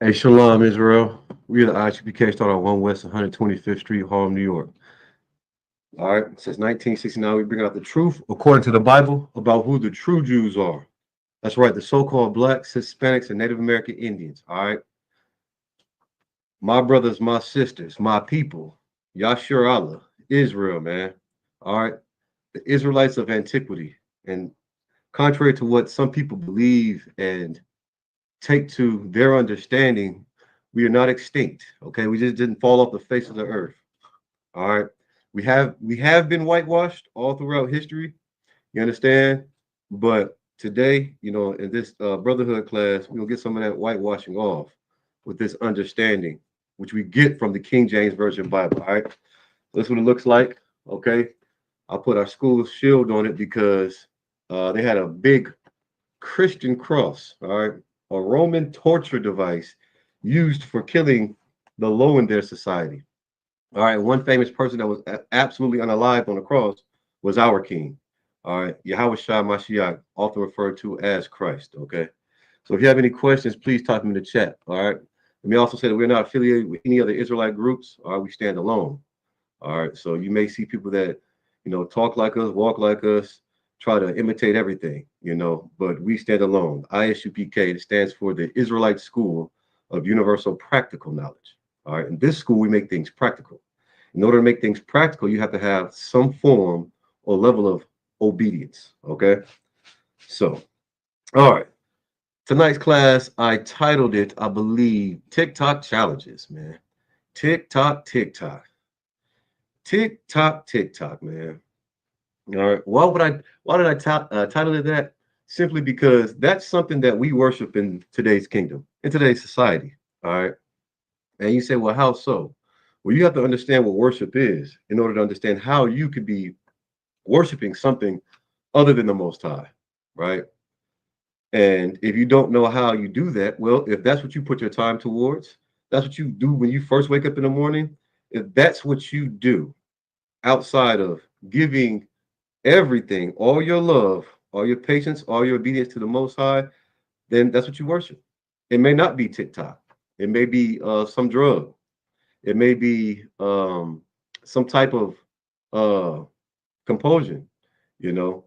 Hey, Shalom, Israel. We are the ISUPK, start on 1 West 125th Street, Harlem, New York. All right, since 1969, we bring out the truth according to the Bible about who the true Jews are. That's right, the so-called blacks, Hispanics, and Native American Indians. All right, my brothers, my sisters, my people, Yashur Allah, Israel, man. All right, the Israelites of antiquity. And contrary to what some people believe and take to their understanding, we are not extinct. Okay, we just didn't fall off the face of the earth. All right, we have been whitewashed all throughout history. You understand? But today, in this brotherhood class, we'll get some of that whitewashing off with this understanding, which we get from the King James Version Bible. All right, that's what it looks like. Okay, I'll put our school shield on it because they had a big Christian cross, all right, a Roman torture device used for killing the low in their society. All right, one famous person that was absolutely unalive on the cross was our king. All right, Yahweh Shah Mashiach, often referred to as Christ. Okay, so if you have any questions, please type them in the chat. All right, let me also say that we're not affiliated with any other Israelite groups. All right, we stand alone. All right. So you may see people that, talk like us, walk like us, try to imitate everything, but we stand alone. ISUPK, it stands for the Israelite School of Universal Practical Knowledge. All right. In this school, we make things practical. In order to make things practical, you have to have some form or level of obedience. Okay. So, all right. Tonight's class, I titled it, I believe, TikTok Challenges, man. TikTok, TikTok. TikTok, TikTok, man. All right. Why did I title it that? Simply because that's something that we worship in today's kingdom, in today's society. All right. And you say, well, how so? Well, you have to understand what worship is in order to understand how you could be worshiping something other than the Most High, right? And if you don't know how you do that, well, if that's what you put your time towards, that's what you do when you first wake up in the morning. If that's what you do outside of giving everything, all your love, all your patience, all your obedience to the Most High, then that's what you worship. It may not be TikTok. It may be some drug. It may be some type of uh, compulsion. You know,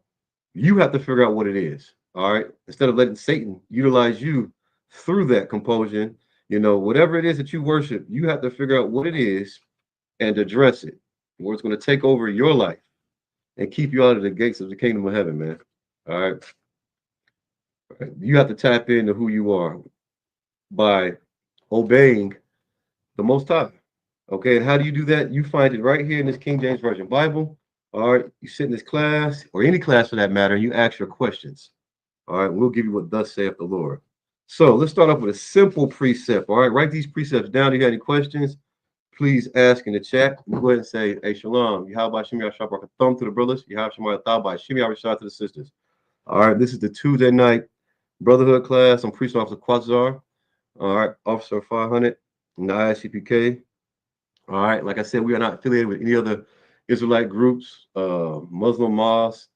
you have to figure out what it is. All right. Instead of letting Satan utilize you through that compulsion, whatever it is that you worship, you have to figure out what it is and address it, where it's going to take over your life and keep you out of the gates of the kingdom of heaven, man. All right. You have to tap into who you are by obeying the Most High. Okay. And how do you do that? You find it right here in this King James Version Bible. All right. You sit in this class or any class for that matter, and you ask your questions. All right. We'll give you what thus saith the Lord. So let's start off with a simple precept. All right. Write these precepts down. If you have any questions, please ask in the chat. Go ahead and say, hey, shalom. Yahweh Shemi Yahshua thumb to the brothers. Yahweh Shema Thaba Shemi Yahshua to the sisters. All right. This is the Tuesday night Brotherhood class. I'm Priest Officer Quatzar. All right. Officer 500 in the ISUPK. All right. Like I said, we are not affiliated with any other Israelite groups, Muslim mosques,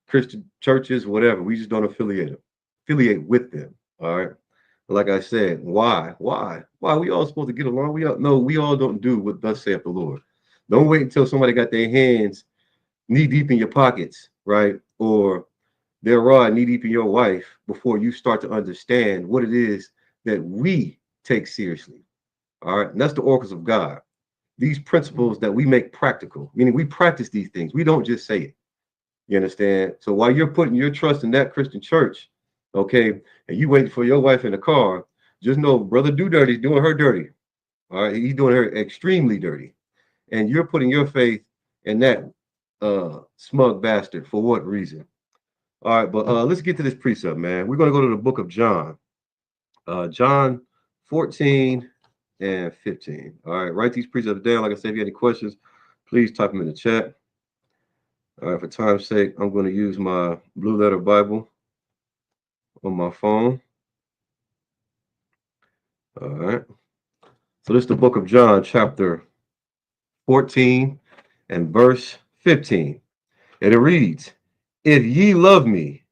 Christian churches, whatever. We just don't affiliate with them. All right. Like I said, why? Why? We all supposed to get along. We all don't do what thus saith the Lord. Don't wait until somebody got their hands knee deep in your pockets, right? Or their rod knee deep in your wife before you start to understand what it is that we take seriously. All right. And that's the oracles of God. These principles that we make practical, meaning we practice these things. We don't just say it. You understand? So while you're putting your trust in that Christian church, okay, and you waiting for your wife in the car, just know Brother Do Dirty's doing her dirty. All right, he's doing her extremely dirty. And you're putting your faith in that smug bastard for what reason? All right, but let's get to this precept, man. We're going to go to the book of John. John 14 and 15. All right, write these precepts down. Like I said, if you have any questions, please type them in the chat. All right, for time's sake, I'm going to use my Blue Letter Bible on my phone. All right. So this is the book of John, chapter 14 and verse 15. And it reads, if ye love me,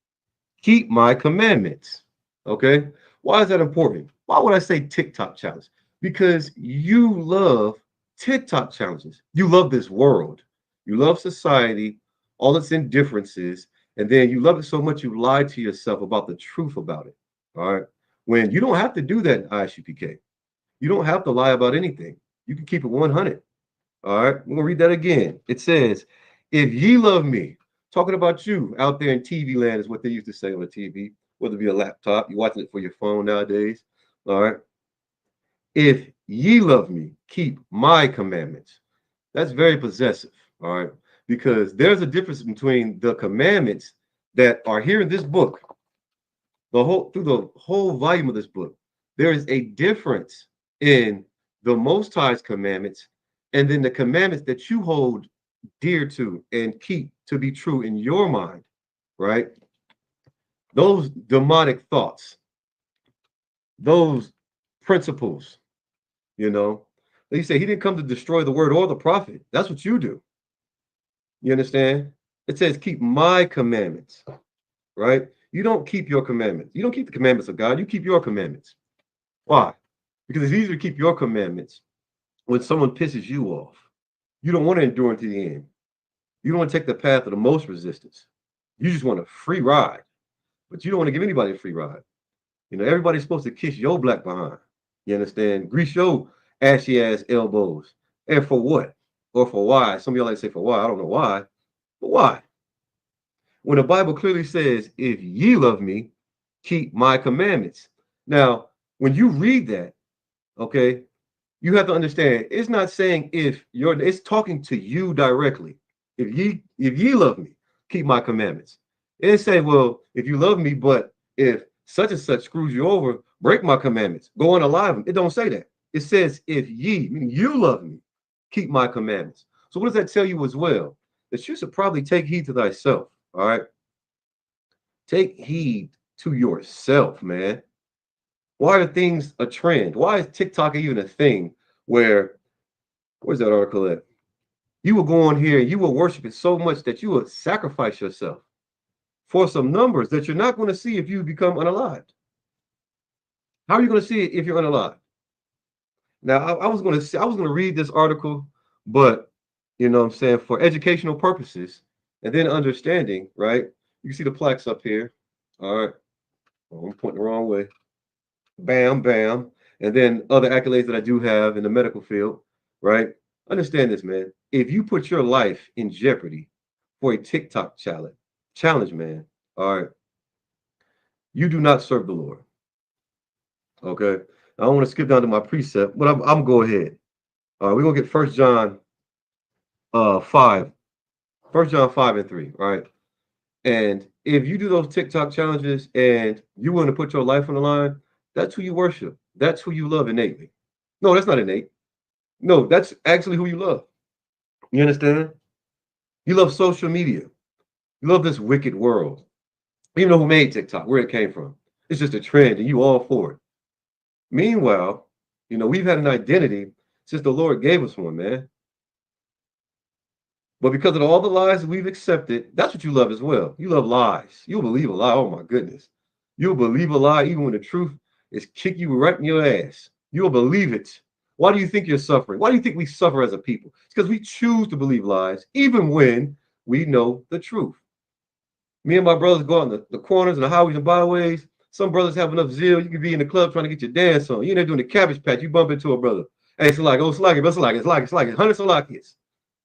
keep my commandments. Okay. Why is that important? Why would I say TikTok challenge? Because you love TikTok challenges. You love this world. You love society, all its indifferences, and then you love it so much you lie to yourself about the truth about it. All right. When you don't have to do that in ISUPK. You don't have to lie about anything. You can keep it 100. All right. We're gonna read that again. It says, if ye love me, talking about you out there in TV land is what they used to say on the TV, whether it be a laptop, you're watching it for your phone nowadays. All right. If ye love me, keep my commandments. That's very possessive. All right. Because there's a difference between the commandments that are here in this book, through the whole volume of this book. There is a difference in the Most High's commandments and then the commandments that you hold dear to and keep to be true in your mind, right? Those demonic thoughts, those principles, you know. They say he didn't come to destroy the word or the prophet. That's what you do. You understand? It says, keep my commandments, right? You don't keep your commandments. You don't keep the commandments of God. You keep your commandments. Why? Because it's easier to keep your commandments when someone pisses you off. You don't want to endure to the end. You don't want to take the path of the most resistance. You just want a free ride, but you don't want to give anybody a free ride. You know, everybody's supposed to kiss your black behind. You understand? Grease your ashy ass elbows. And for what? Or for why? Some of y'all like to say for why. I don't know why. But why? When the Bible clearly says, if ye love me, keep my commandments. Now, when you read that, okay, you have to understand it's not saying it's talking to you directly. If ye love me, keep my commandments. It didn't say, well, if you love me, but if such and such screws you over, break my commandments, go on alive them. It don't say that. It says, if ye, meaning you love me, keep my commandments. So what does that tell you as well? That you should probably take heed to thyself. All right. Take heed to yourself, man. Why are things a trend? Why is TikTok even a thing where's that article at? You will go on here and you will worship it so much that you will sacrifice yourself for some numbers that you're not going to see if you become unalived. How are you going to see it if you're unalived? Now, I was going to read this article, but you know what I'm saying, for educational purposes and then understanding, right? You can see the plaques up here. All right. Oh, I'm pointing the wrong way. Bam, bam. And then other accolades that I do have in the medical field, right? Understand this, man. If you put your life in jeopardy for a TikTok challenge, man, all right, you do not serve the Lord. Okay. I don't want to skip down to my precept, but I'm go ahead. All right, we're gonna get First John 5. 1 John 5 and 3, right? And if you do those TikTok challenges and you want to put your life on the line, that's who you worship. That's who you love innately. No, that's not innate. No, that's actually who you love. You understand? You love social media. You love this wicked world. You know who made TikTok, where it came from. It's just a trend and you all for it. Meanwhile, you know, we've had an identity since the Lord gave us one, man. But because of all the lies that we've accepted, that's what you love as well. You love lies. You'll believe a lie. Oh my goodness. You'll believe a lie even when the truth is kick you right in your ass. You'll believe it. Why do you think you're suffering? Why do you think we suffer as a people? It's because we choose to believe lies, even when we know the truth. Me and my brothers go on the corners and the highways and byways. Some brothers have enough zeal. You can be in the club trying to get your dance on. You're in there doing the cabbage patch. You bump into a brother. Hey, it's like, oh, it's like it, it's like it, it's like it, it's like it. 100 Salakias.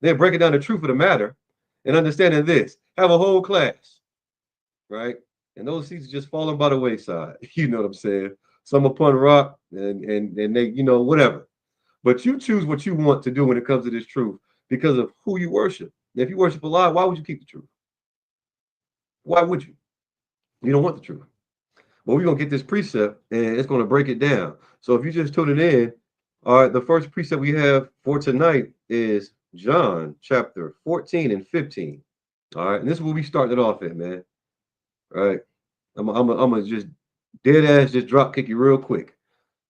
They're breaking down the truth of the matter and understanding this. Have a whole class, right? And those seats are just falling by the wayside. You know what I'm saying? Some upon rock and they, you know, whatever. But you choose what you want to do when it comes to this truth because of who you worship. If you worship a lie, why would you keep the truth? Why would you? You don't want the truth. Well, we're going to get this precept and it's going to break it down. So if you just tune it in, all right, the first precept we have for tonight is John chapter 14 and 15. All right, and this is where we started off at, man. All right, I'm gonna just dead ass just drop kick you real quick.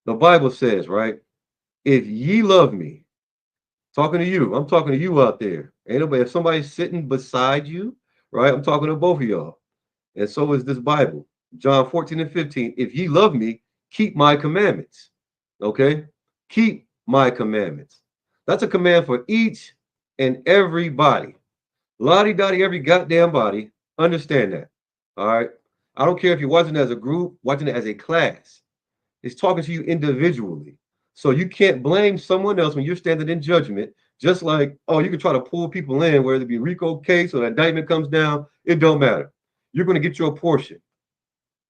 The Bible says, right, if ye love me, talking to you, I'm talking to you out there. Ain't nobody, if somebody's sitting beside you, right, I'm talking to both of y'all. And so is this Bible. John 14 and 15. If ye love me, keep my commandments. Okay? Keep my commandments. That's a command for each and everybody. Lottie dottie, every goddamn body. Understand that. All right. I don't care if you're watching it as a group, watching it as a class. It's talking to you individually. So you can't blame someone else when you're standing in judgment. Just like, oh, you can try to pull people in, whether it be RICO case or the indictment comes down. It don't matter. You're going to get your portion.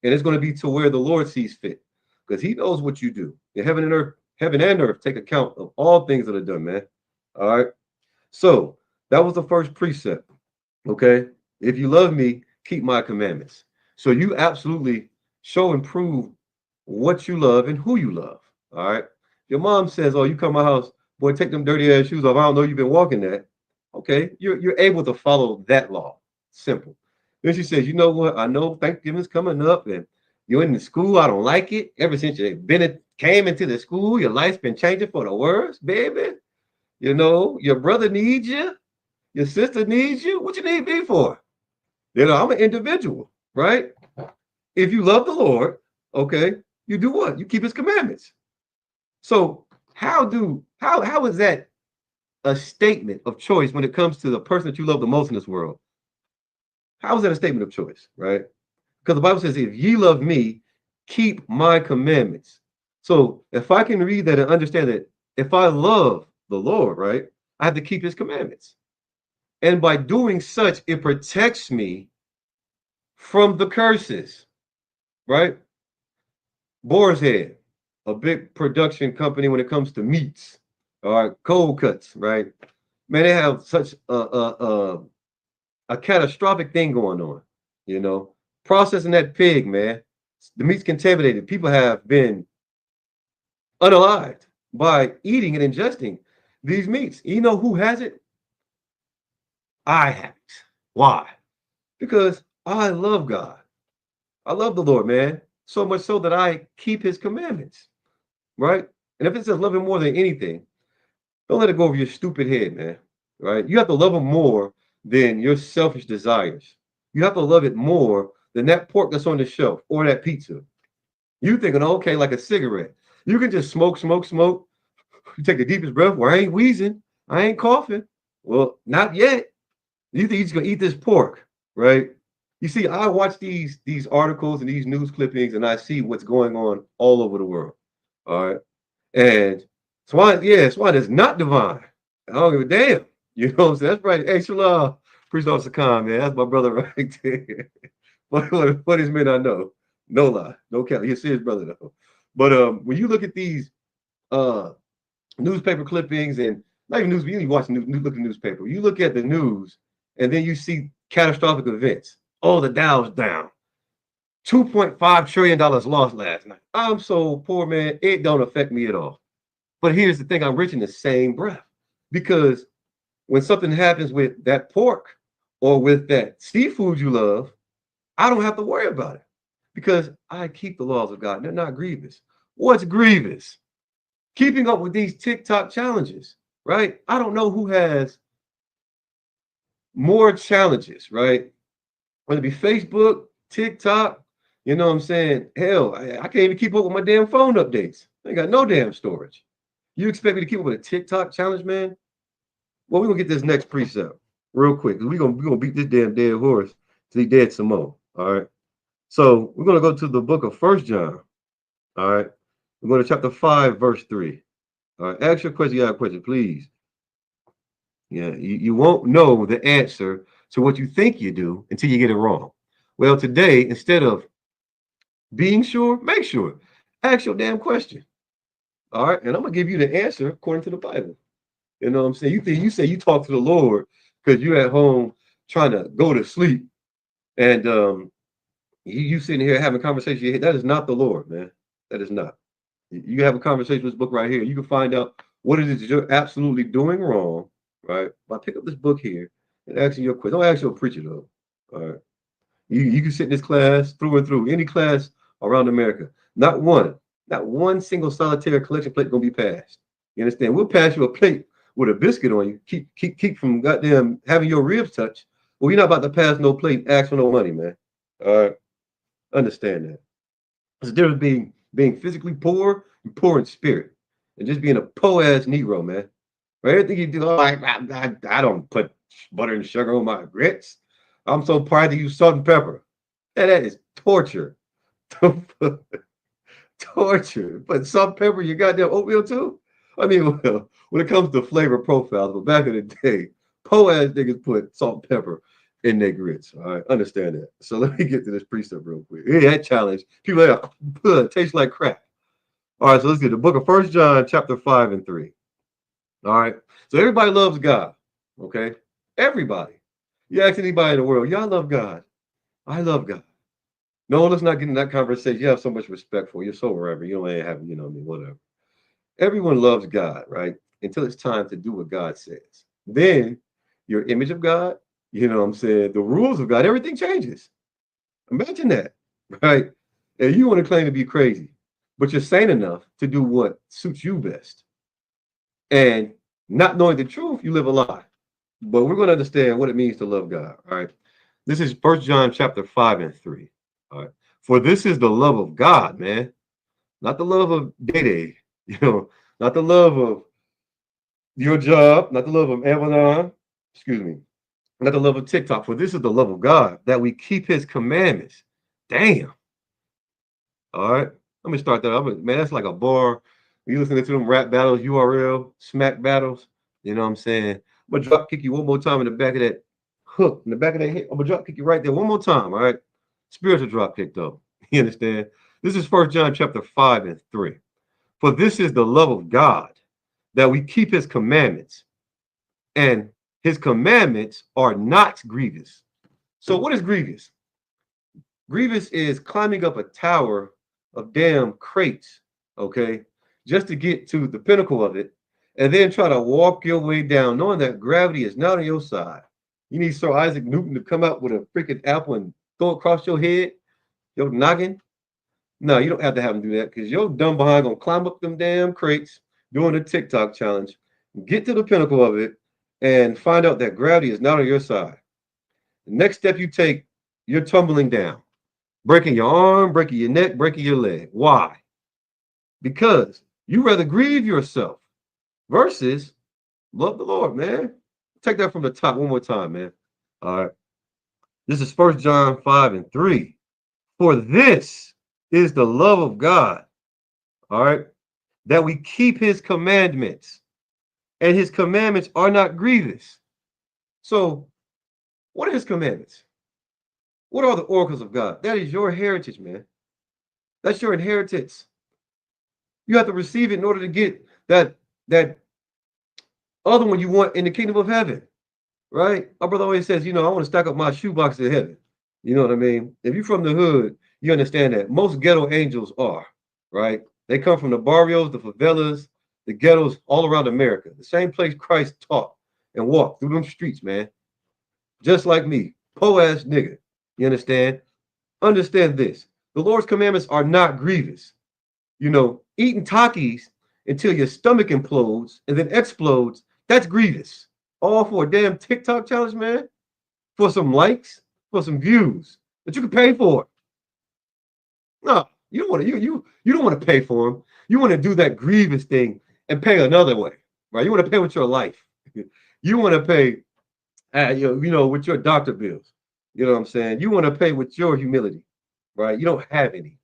And it's going to be to where the Lord sees fit. Because he knows what you do. And heaven and earth take account of all things that are done, man. All right. So that was the first precept. Okay. If you love me, keep my commandments. So you absolutely show and prove what you love and who you love. All right. Your mom says, oh, you come to my house, boy, take them dirty ass shoes off. I don't know you've been walking that. Okay. You're able to follow that law. Simple. Then she says, you know what? I know Thanksgiving's coming up and you're in the school. I don't like it. Ever since you came into the school, your life's been changing for the worse, baby. You know, your brother needs you. Your sister needs you. What you need me for? You know, I'm an individual, right? If you love the Lord, okay, you do what? You keep his commandments. So how is that a statement of choice when it comes to the person that you love the most in this world? How is that a statement of choice, right? Because the Bible says, if ye love me, keep my commandments. So if I can read that and understand that if I love the Lord, right, I have to keep his commandments. And by doing such, it protects me from the curses, right? Boar's Head, a big production company when it comes to meats, all right, cold cuts, right? Man, they have such a catastrophic thing going on, you know, processing that pig, man. The meat's contaminated. People have been unalived by eating and ingesting these meats. You know who has it? I have it. Why? Because I love God. I love the Lord, man. So much so that I keep his commandments, right? And if it says love him more than anything, don't let it go over your stupid head, man, right? You have to love him more than your selfish desires. You have to love it more than that pork that's on the shelf or that pizza. You thinking, okay, like a cigarette. You can just smoke, smoke, smoke. You take the deepest breath where I ain't wheezing. I ain't coughing. Well, not yet. You think you're just gonna eat this pork, right? You see, I watch these articles and these news clippings, and I see what's going on all over the world. All right, and swine is not divine. I don't give a damn. You know what I'm saying? That's right. Hey, Shalom, priest officer Khan, man. That's my brother right there. What is men I know? No lie, no cap. He's his brother though. But when you look at these uh newspaper clippings and not even news, you watch look at the newspaper. You look at the news, and then you see catastrophic events. Oh, the Dow's down. $2.5 trillion lost last night. I'm so poor, man. It don't affect me at all. But here's the thing, I'm rich in the same breath. Because when something happens with that pork or with that seafood you love, I don't have to worry about it. Because I keep the laws of God. They're not grievous. What's grievous? Keeping up with these TikTok challenges, right? I don't know who has more challenges, right? Whether it be Facebook, TikTok, you know what I'm saying? Hell, I can't even keep up with my damn phone updates. I ain't got no damn storage. You expect me to keep up with a TikTok challenge, man? Well, we're gonna get this next precept real quick. We're gonna beat this damn dead horse till he dead some more. All right. So we're gonna go to the book of First John. All right. We're going to chapter 5, verse 3. All right. Ask your question, you have a question, please. Yeah, you won't know the answer to what you think you do until you get it wrong. Well, today, instead of being sure, make sure. Ask your damn question. All right. And I'm gonna give you the answer according to the Bible. You know what I'm saying? You say you talk to the Lord because you're at home trying to go to sleep, and you sitting here having a conversation. That is not the Lord, man. That is not. You have a conversation with this book right here. You can find out what it is that you're absolutely doing wrong, right? By pick up this book here and asking your question. Don't ask your preacher though. All right. You can sit in this class through and through, any class around America. Not one single solitary collection plate gonna be passed. You understand? We'll pass you a plate with a biscuit on you. Keep from goddamn having your ribs touch. Well, you're not about to pass no plate and ask for no money, man. All right. Understand that. There's a difference being physically poor and poor in spirit, and just being a po-ass Negro, man. Right? Everything you do, oh, I don't put butter and sugar on my grits. I'm so proud to use salt and pepper. And that is torture. Torture. But salt and pepper, you got that oatmeal too? I mean, well, when it comes to flavor profiles, but back in the day, po-ass niggas put salt and pepper in their grits. All right, understand that. So let me get to this precept real quick. Yeah, that challenge. People like, tastes like crap. All right, so let's get the book of First John, chapter 5 and 3. All right. So everybody loves God. Okay. Everybody. You ask anybody in the world, y'all love God. I love God. No, let's not get in that conversation. You have so much respect for. You're so reverent. You don't ain't have, you know what I mean, whatever. Everyone loves God, right? Until it's time to do what God says. Then your image of God, you know what I'm saying, the rules of God, everything changes. Imagine that, right? And you want to claim to be crazy, but you're sane enough to do what suits you best. And not knowing the truth, you live a lie. But we're going to understand what it means to love God. All right. This is First John chapter 5 and 3. All right. For this is the love of God, man. Not the love of Day, you know, not the love of your job, not the love of Amazon, excuse me, not the love of TikTok. For this is the love of God, that we keep his commandments. Damn. All right. Let me start that. Man, that's like a bar. You listening to them rap battles, URL, smack battles. You know what I'm saying? I'm gonna drop kick you one more time in the back of that hook, in the back of that hit. I'm gonna drop kick you right there one more time. All right. Spiritual drop kick, though. You understand? This is First John chapter 5 and 3. For this is the love of God, that we keep his commandments, and his commandments are not grievous. So, what is grievous? Grievous is climbing up a tower of damn crates, okay, just to get to the pinnacle of it, and then try to walk your way down, knowing that gravity is not on your side. You need Sir Isaac Newton to come out with a freaking apple and throw it across your head, your noggin. No, you don't have to have him do that because your dumb behind gonna climb up them damn crates doing the TikTok challenge, get to the pinnacle of it, and find out that gravity is not on your side. The next step you take, you're tumbling down, breaking your arm, breaking your neck, breaking your leg. Why? Because you rather grieve yourself versus love the Lord, man. Take that from the top one more time, man. All right. This is First John 5 and 3. For this is the love of God, all right, that we keep his commandments, and his commandments are not grievous. So, what are his commandments? What are the oracles of God? That is your heritage, man. That's your inheritance. You have to receive it in order to get that other one you want in the kingdom of heaven, right? My brother always says, I want to stack up my shoebox in heaven. You know what I mean? If you're from the hood, you understand that most ghetto angels are, right? They come from the barrios, the favelas, the ghettos all around America. The same place Christ taught and walked through them streets, man. Just like me, po-ass nigga. You understand? Understand this. The Lord's commandments are not grievous. Eating Takis until your stomach implodes and then explodes, that's grievous. All for a damn TikTok challenge, man. For some likes, for some views that you can pay for. No, you don't want to. You don't want to pay for them. You want to do that grievous thing and pay another way, right? You want to pay with your life. You want to pay, with your doctor bills. You know what I'm saying? You want to pay with your humility, right? You don't have any.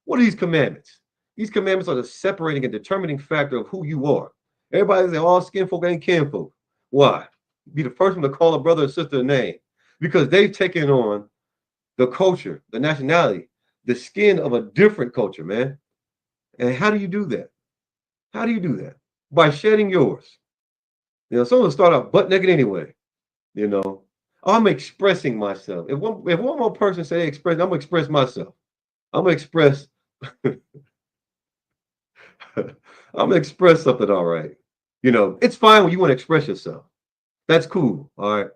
What are these commandments? These commandments are the separating and determining factor of who you are. Everybody say all skin folk ain't kinfolk. Why? Be the first one to call a brother or sister a name because they've taken on the culture, the nationality, the skin of a different culture, man. And how do you do that? How do you do that? By shedding yours. Someone start out butt naked anyway. I'm expressing myself. If one more person say they express, I'm gonna express myself. I'm gonna express. I'm gonna express something, all right. It's fine when you want to express yourself. That's cool, all right.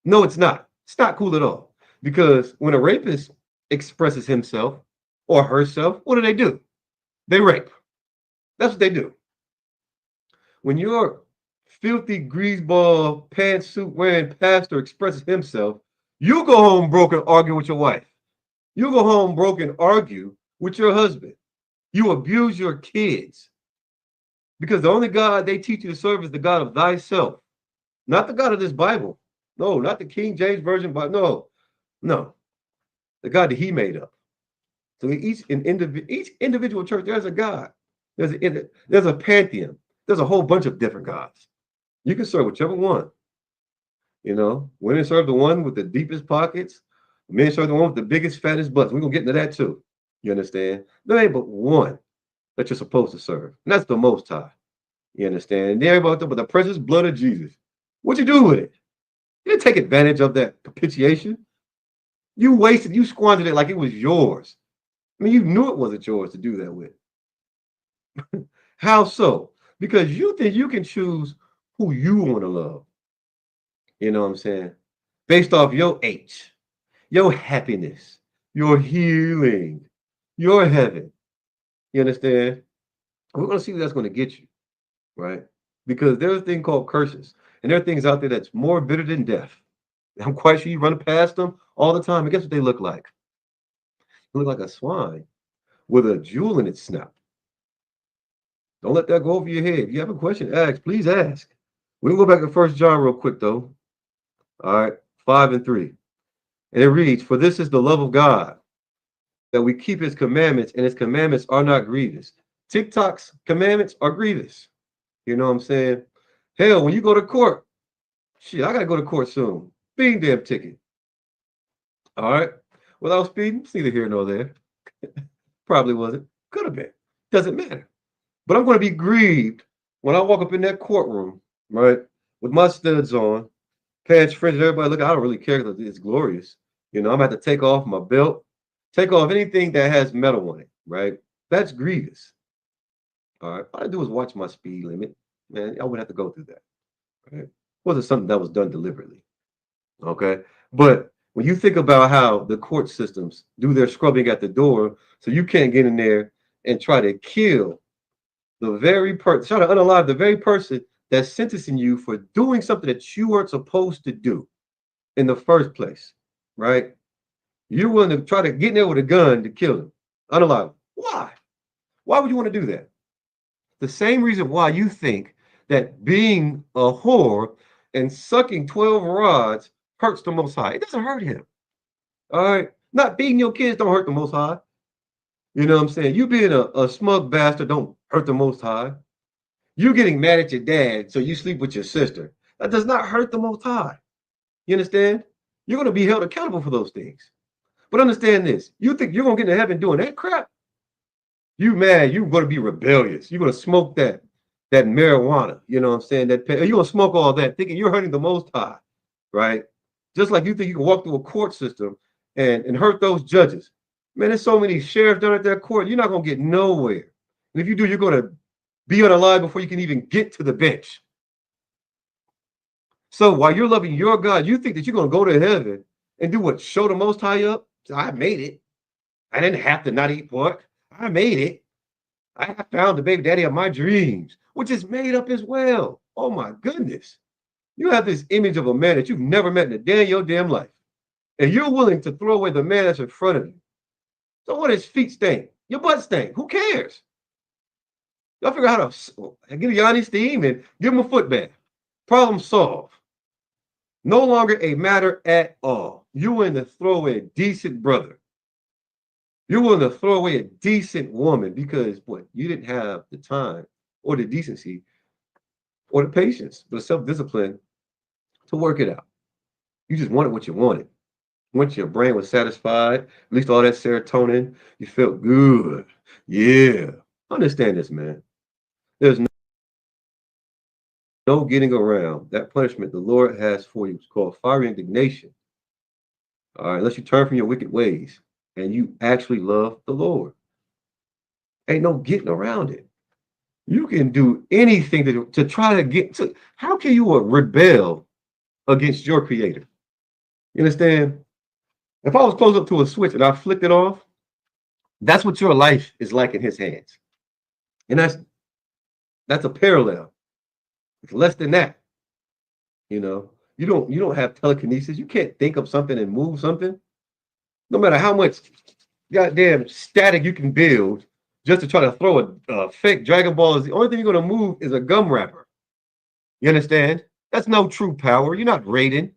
No, it's not. It's not cool at all. Because when a rapist expresses himself or herself, what do? They rape. That's what they do. When your filthy greaseball pantsuit wearing pastor expresses himself, you go home broke and argue with your wife. You go home broke and argue with your husband. You abuse your kids because the only God they teach you to serve is the God of thyself, not the God of this Bible. No, not the King James Version Bible. No, no, the God that he made up. So each individual church, there's a God. There's a pantheon. There's a whole bunch of different gods. You can serve whichever one. Women serve the one with the deepest pockets. Men serve the one with the biggest, fattest butts. We're gonna get into that too. You understand? There ain't but one that you're supposed to serve, and that's the Most High. You understand? And everybody but the precious blood of Jesus. What you do with it? You didn't take advantage of that propitiation. You squandered it like it was yours. I mean, you knew it wasn't yours to do that with. How so? Because you think you can choose who you want to love. You know what I'm saying? Based off your H, your happiness, your healing, your heaven. You understand? We're going to see what that's going to get you, right? Because there's a thing called curses, and there are things out there that's more bitter than death. I'm quite sure you run past them all the time, and guess what they look like? They look like a swine with a jewel in its snout. Don't let that go over your head. If you have a question, please ask. We can go back to 1 John real quick, though. All right, 5 and 3. And it reads, "For this is the love of God, that we keep his commandments, and his commandments are not grievous." TikTok's commandments are grievous. You know what I'm saying? Hell, when you go to court, shit, I got to go to court soon. Speeding damn ticket. All right. Without speeding, it's neither here nor there. Probably wasn't. Could have been. Doesn't matter. But I'm going to be grieved when I walk up in that courtroom, right, with my studs on, pants fringe, everybody look. I don't really care because it's glorious. I'm going to have to take off my belt, take off anything that has metal on it, right? That's grievous. All right. All I do is watch my speed limit. Man, I wouldn't have to go through that. Right? It wasn't something that was done deliberately. Okay. But when you think about how the court systems do their scrubbing at the door, so you can't get in there and try to kill the very person, try to unalive the very person that's sentencing you for doing something that you weren't supposed to do in the first place, right? You're willing to try to get in there with a gun to kill him, unalive him. Why? Why would you want to do that? The same reason why you think that being a whore and sucking 12 rods hurts the Most High. It doesn't hurt him. All right? Not beating your kids don't hurt the Most High. You know what I'm saying? You being a smug bastard don't hurt the Most High. You getting mad at your dad, so you sleep with your sister. That does not hurt the Most High. You understand? You're going to be held accountable for those things. But understand this. You think you're going to get to heaven doing that crap? You mad. You're going to be rebellious. You're going to smoke that marijuana. You know what I'm saying? You're going to smoke all that, thinking you're hurting the Most High, right? Just like you think you can walk through a court system and hurt those judges. Man, there's so many sheriffs down at that court. You're not going to get nowhere. And if you do, you're going to be unalive before you can even get to the bench. So while you're loving your God, you think that you're going to go to heaven and do what? Show the Most High up? I made it. I didn't have to not eat pork. I made it. I found the baby daddy of my dreams, which is made up as well. Oh my goodness. You have this image of a man that you've never met in a day of your damn life. And you're willing to throw away the man that's in front of you. So what his feet stink? Your butt stink. Who cares? Y'all figure out how to get Yanni steam and give him a foot bath. Problem solved. No longer a matter at all. You're willing to throw away a decent brother. You're willing to throw away a decent woman because what? You didn't have the time or the decency or the patience, the self-discipline to work it out. You just wanted what you wanted. Once your brain was satisfied, at least all that serotonin, you felt good. Yeah. Understand this, man. There's no getting around that punishment the Lord has for you. It's called fiery indignation. All right, unless you turn from your wicked ways and you actually love the Lord. Ain't no getting around it. You can do anything to try to get to. How can you rebel against your creator? You understand? If I was close up to a switch and I flicked it off, that's what your life is like in his hands. And that's a parallel. It's less than that. You don't have telekinesis. You can't think of something and move something. No matter how much goddamn static you can build, just to try to throw a fake Dragon Ball. Is the only thing you're going to move is a gum wrapper. You understand? That's no true power. You're not Raiden.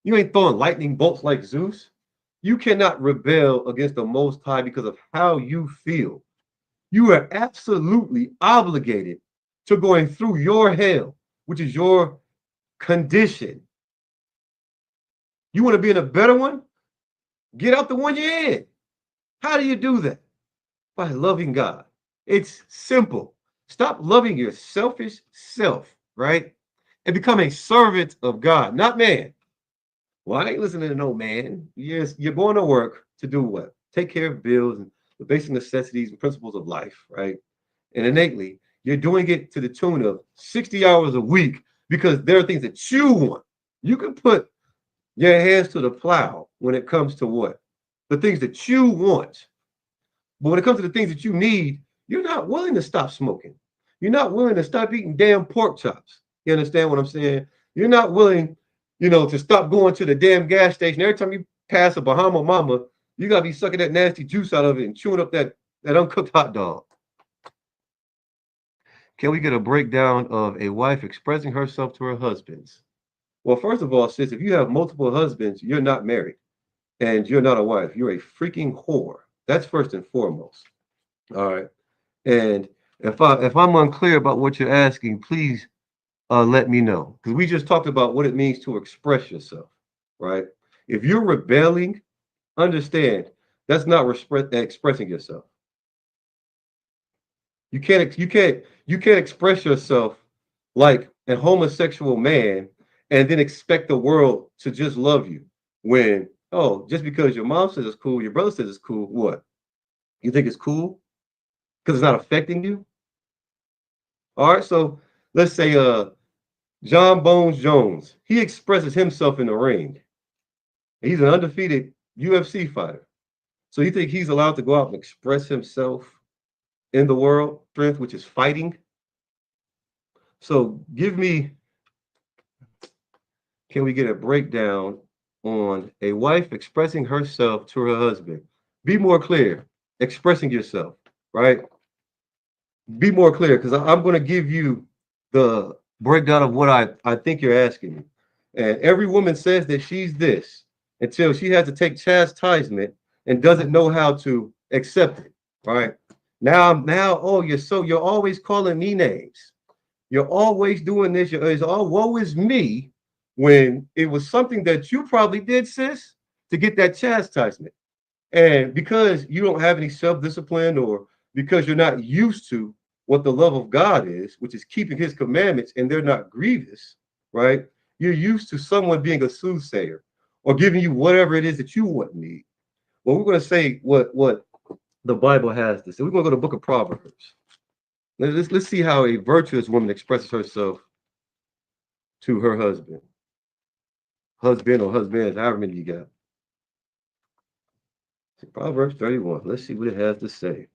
You ain't throwing lightning bolts like Zeus. You cannot rebel against the Most High because of how you feel. You are absolutely obligated to going through your hell, which is your condition. You want to be in a better one? Get out the one you're in. How do you do that? By loving God. It's simple. Stop loving your selfish self, right? And become a servant of God, not man. Well, I ain't listening to no man. Yes, you're going to work to do what? Take care of bills and the basic necessities and principles of life, right? And innately, you're doing it to the tune of 60 hours a week because there are things that you want. You can put your hands to the plow when it comes to what? The things that you want. But when it comes to the things that you need, you're not willing to stop smoking. You're not willing to stop eating damn pork chops. You understand what I'm saying? You're not willing, to stop going to the damn gas station. Every time you pass a Bahama Mama, you gotta be sucking that nasty juice out of it and chewing up that uncooked hot dog. Can we get a breakdown of a wife expressing herself to her husbands? Well, first of all, sis, if you have multiple husbands, you're not married and you're not a wife. You're a freaking whore. That's first and foremost. All right. And if I'm unclear about what you're asking, please let me know. Because we just talked about what it means to express yourself, right? If you're rebelling, understand that's not expressing yourself. You can't express yourself like a homosexual man and then expect the world to just love you when, oh, just because your mom says it's cool, your brother says it's cool, what? You think it's cool because it's not affecting you? All right, so let's say John Bones Jones, he expresses himself in the ring. He's an undefeated UFC fighter. So you think he's allowed to go out and express himself in the world strength, which is fighting? So can we get a breakdown on a wife expressing herself to her husband? Be more clear, expressing yourself, right? Be more clear, because I'm going to give you the breakdown of what I think you're asking me. And every woman says that she's this until she has to take chastisement and doesn't know how to accept it, right? Now, oh, you're always calling me names. You're always doing this. It's all woe is me when it was something that you probably did, sis, to get that chastisement. And because you don't have any self-discipline or because you're not used to what the love of God is, which is keeping his commandments and they're not grievous, right? You're used to someone being a soothsayer or giving you whatever it is that you want and need. Well, we're going to say what the Bible has to say. We're going to go to the book of Proverbs. Let's see how a virtuous woman expresses herself to her husband. Husband or husbands, however many you got. Proverbs 31. Let's see what it has to say.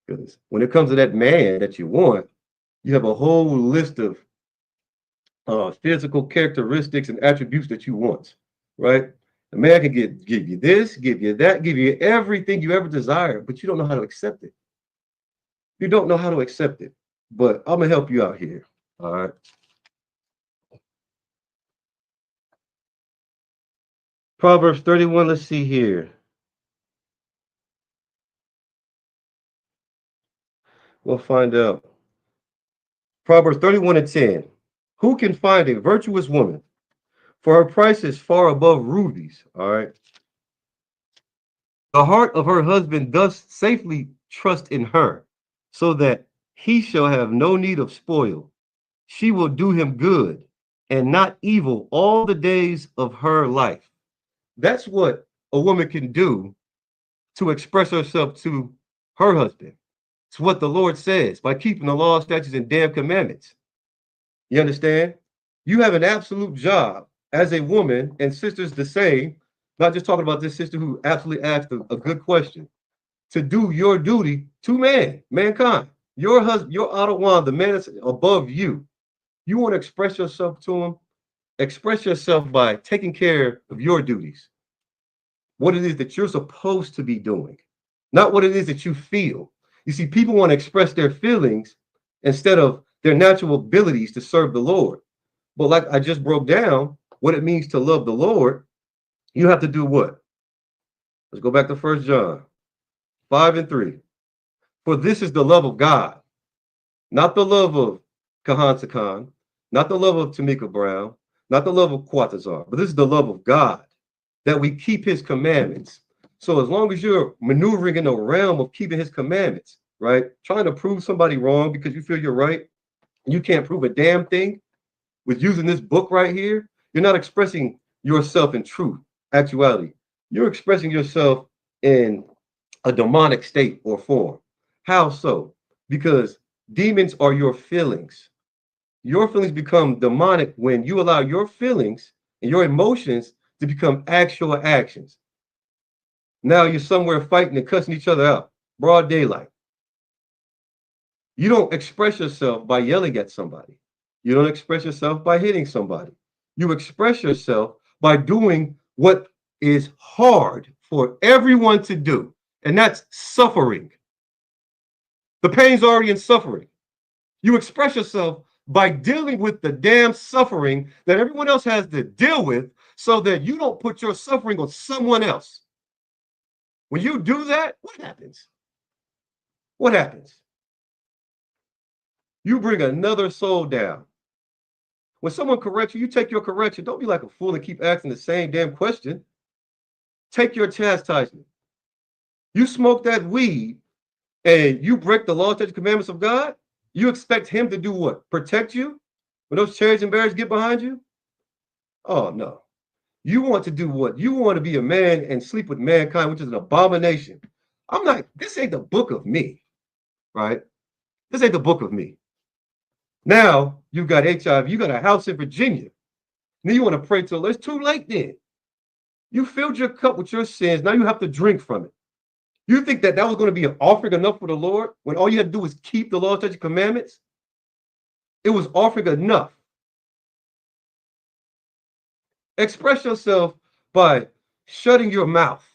Because when it comes to that man that you want, you have a whole list of physical characteristics and attributes that you want, right? A man can give you this, give you that, give you everything you ever desire, but you don't know how to accept it. You don't know how to accept it. But I'm gonna help you out here. All right. Proverbs 31. Let's see here. We'll find out. Proverbs 31:10. Who can find a virtuous woman? For her price is far above rubies. All right. The heart of her husband does safely trust in her, so that he shall have no need of spoil. She will do him good and not evil all the days of her life. That's what a woman can do to express herself to her husband. It's what the Lord says by keeping the law, statutes, and damn commandments. You understand? You have an absolute job as a woman, and sisters the same. Not just talking about this sister who absolutely asked a good question. To do your duty to mankind. Your husband, your Ottawa, the man that's above you. You want to express yourself to him? Express yourself by taking care of your duties. What it is that you're supposed to be doing. not what it is that you feel. You see, people want to express their feelings instead of their natural abilities to serve the Lord. But like I just broke down what it means to love the Lord, you have to do what? Let's go back to 1 John 5:3. For this is the love of God, not the love of Kahan Sakan, not the love of Tamika Brown, not the love of Quatazar, but this is the love of God, that we keep his commandments. So as long as you're maneuvering in the realm of keeping his commandments, right? Trying to prove somebody wrong because you feel you're right, and you can't prove a damn thing with using this book right here, you're not expressing yourself in truth, actuality. You're expressing yourself in a demonic state or form. How so? Because demons are your feelings. Your feelings become demonic when you allow your feelings and your emotions to become actual actions. Now you're somewhere fighting and cussing each other out, broad daylight. You don't express yourself by yelling at somebody. You don't express yourself by hitting somebody. You express yourself by doing what is hard for everyone to do, and that's suffering. The pain's already in suffering. You express yourself by dealing with the damn suffering that everyone else has to deal with so that you don't put your suffering on someone else. When you do that, what happens? What happens? You bring another soul down. When someone corrects you, you take your correction. Don't be like a fool and keep asking the same damn question. Take your chastisement. You smoke that weed and you break the law, statutes, and commandments of God, you expect him to do what? Protect you when those chariots and barriers get behind you? Oh, no. You want to do what? You want to be a man and sleep with mankind, which is an abomination. I'm not, this ain't the book of me, right? This ain't the book of me. Now you've got HIV, you got a house in Virginia. Now you want to pray till it's too late then. You filled your cup with your sins. Now you have to drink from it. You think that that was going to be an offering enough for the Lord when all you had to do was keep the law, statutes, and commandments? It was offering enough. Express yourself by shutting your mouth,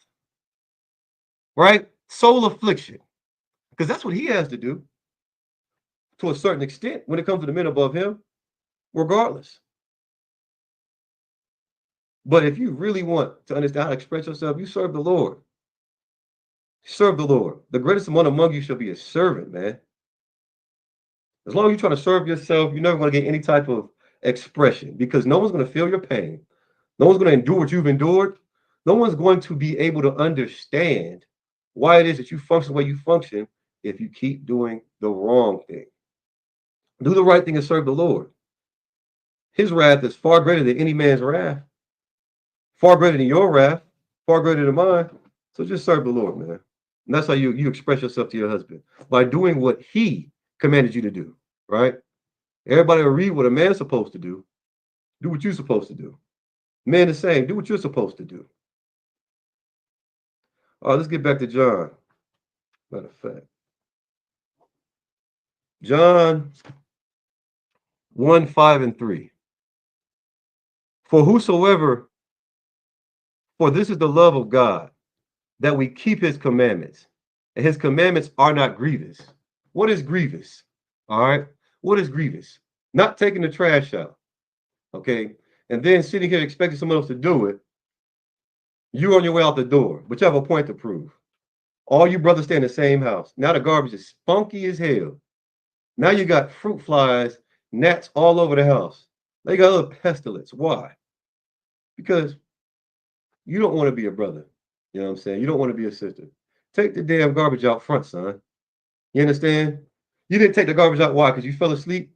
right? Soul affliction, because that's what he has to do to a certain extent when it comes to the men above him, regardless. But if you really want to understand how to express yourself, you serve the Lord. Serve the Lord. The greatest one among you shall be a servant, man. As long as you're trying to serve yourself, you're never going to get any type of expression because no one's going to feel your pain. No one's going to endure what you've endured. No one's going to be able to understand why it is that you function the way you function if you keep doing the wrong thing. Do the right thing and serve the Lord. His wrath is far greater than any man's wrath, far greater than your wrath, far greater than mine. So just serve the Lord, man. And that's how you express yourself to your husband, by doing what he commanded you to do, right? Everybody will read what a man's supposed to do. Do what you're supposed to do. Men the same. Do what you're supposed to do. All right, let's get back to John. Matter of fact, John 1, 5, and 3. For this is the love of God, that we keep his commandments, and his commandments are not grievous. What is grievous? All right. What is grievous? Not taking the trash out. Okay. And then sitting here expecting someone else to do it. You're on your way out the door, but you have a point to prove. All you brothers stay in the same house. Now the garbage is funky as hell. Now you got fruit flies, gnats all over the house. They got a little pestilence. Why? Because you don't want to be a brother. You know what I'm saying? You don't want to be a sister. Take the damn garbage out front, son. You understand? You didn't take the garbage out. Why? Because you fell asleep.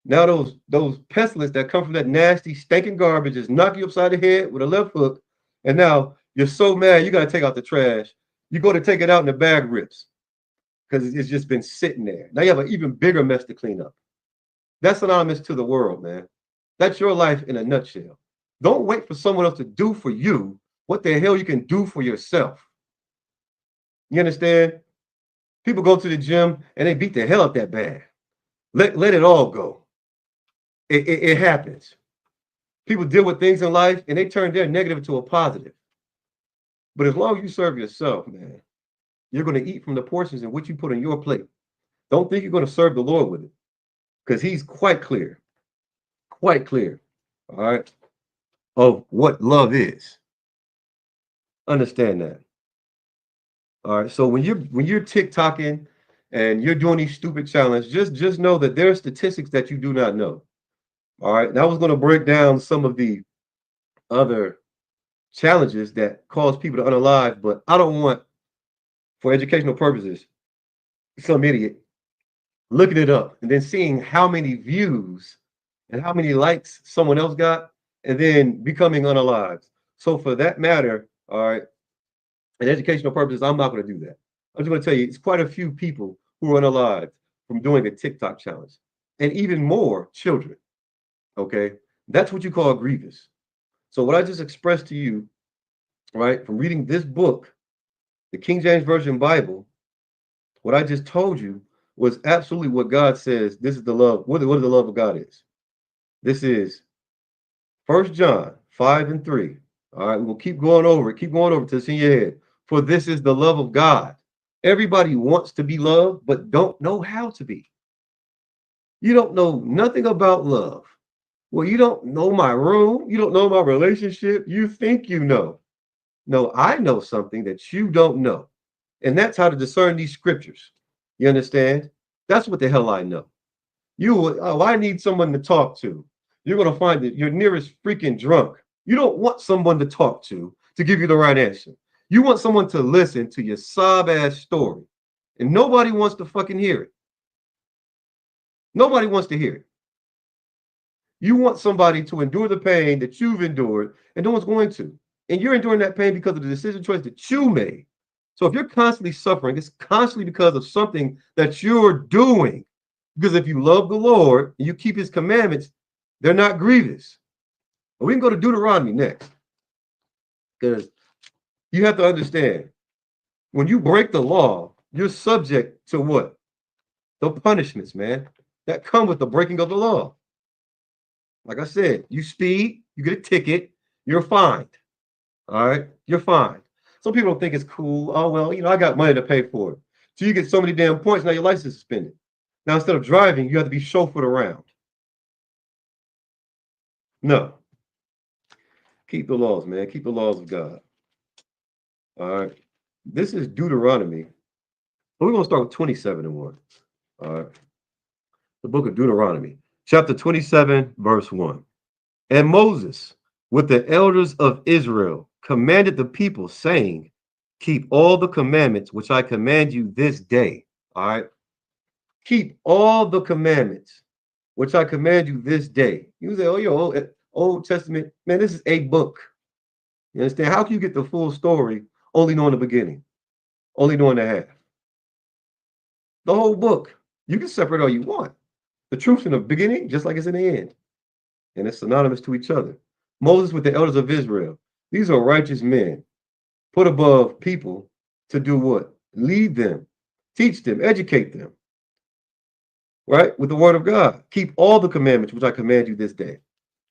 Now those pestilence that come from that nasty, stinking garbage is knocking you upside the head with a left hook. And now you're so mad you got to take out the trash. You go to take it out and the bag rips because it's just been sitting there. Now you have an even bigger mess to clean up. That's synonymous to the world, man. That's your life in a nutshell. Don't wait for someone else to do for you what the hell you can do for yourself. You understand? People go to the gym and they beat the hell out that bag. Let it all go. It happens. People deal with things in life and they turn their negative into a positive. But as long as you serve yourself, man, You're going to eat from the portions in which you put on your plate. Don't think you're going to serve the Lord with it, because he's quite clear, all right, of what love is. Understand that. All right. So when you're TikToking and you're doing these stupid challenges, just know that there are statistics that you do not know. All right. And I was going to break down some of the other challenges that cause people to unalive, but I don't want, for educational purposes, some idiot looking it up and then seeing how many views and how many likes someone else got and then becoming unalived. So for that matter, all right, in educational purposes, I'm not going to do that. I'm just going to tell you, it's quite a few people who are unalive from doing a TikTok challenge, and even more children. Okay, that's what you call grievous. So what I just expressed to you, right, from reading this book, the King James Version Bible, what I just told you was absolutely what God says. This is the love. What the love of God is. This is 1 John 5:3. All right, we'll keep going over till it's in your head. For this is the love of God. Everybody wants to be loved, but don't know how to be. You don't know nothing about love. Well, you don't know my room. You don't know my relationship. You think you know. No, I know something that you don't know. And that's how to discern these scriptures. You understand? That's what the hell I know. I need someone to talk to. You're going to find that your nearest freaking drunk. You don't want someone to talk to give you the right answer. You want someone to listen to your sob ass story. And nobody wants to fucking hear it. Nobody wants to hear it. You want somebody to endure the pain that you've endured, and no one's going to. And you're enduring that pain because of the decision choice that you made. So if you're constantly suffering, it's constantly because of something that you're doing. Because if you love the Lord and you keep his commandments, they're not grievous. But we can go to Deuteronomy next. Because you have to understand, when you break the law, you're subject to what? The punishments, man, that come with the breaking of the law. Like I said, you speed, you get a ticket, you're fined. All right, you're fined. Some people don't think it's cool. Oh, well, I got money to pay for it. So you get so many damn points, now your license is suspended. Now, instead of driving, you have to be chauffeured around. No. Keep the laws, man. Keep the laws of God. All right. This is Deuteronomy. We're going to start with 27:1. All right. The book of Deuteronomy, chapter 27, verse 1. And Moses, with the elders of Israel, commanded the people, saying, keep all the commandments which I command you this day. All right. Keep all the commandments which I command you this day. You say, oh, your Old Testament, man, this is a book. You understand? How can you get the full story only knowing the beginning, only knowing the half? The whole book. You can separate all you want. The truth's in the beginning, just like it's in the end. And it's synonymous to each other. Moses with the elders of Israel. These are righteous men put above people to do what? Lead them, teach them, educate them. Right? With the word of God. Keep all the commandments which I command you this day.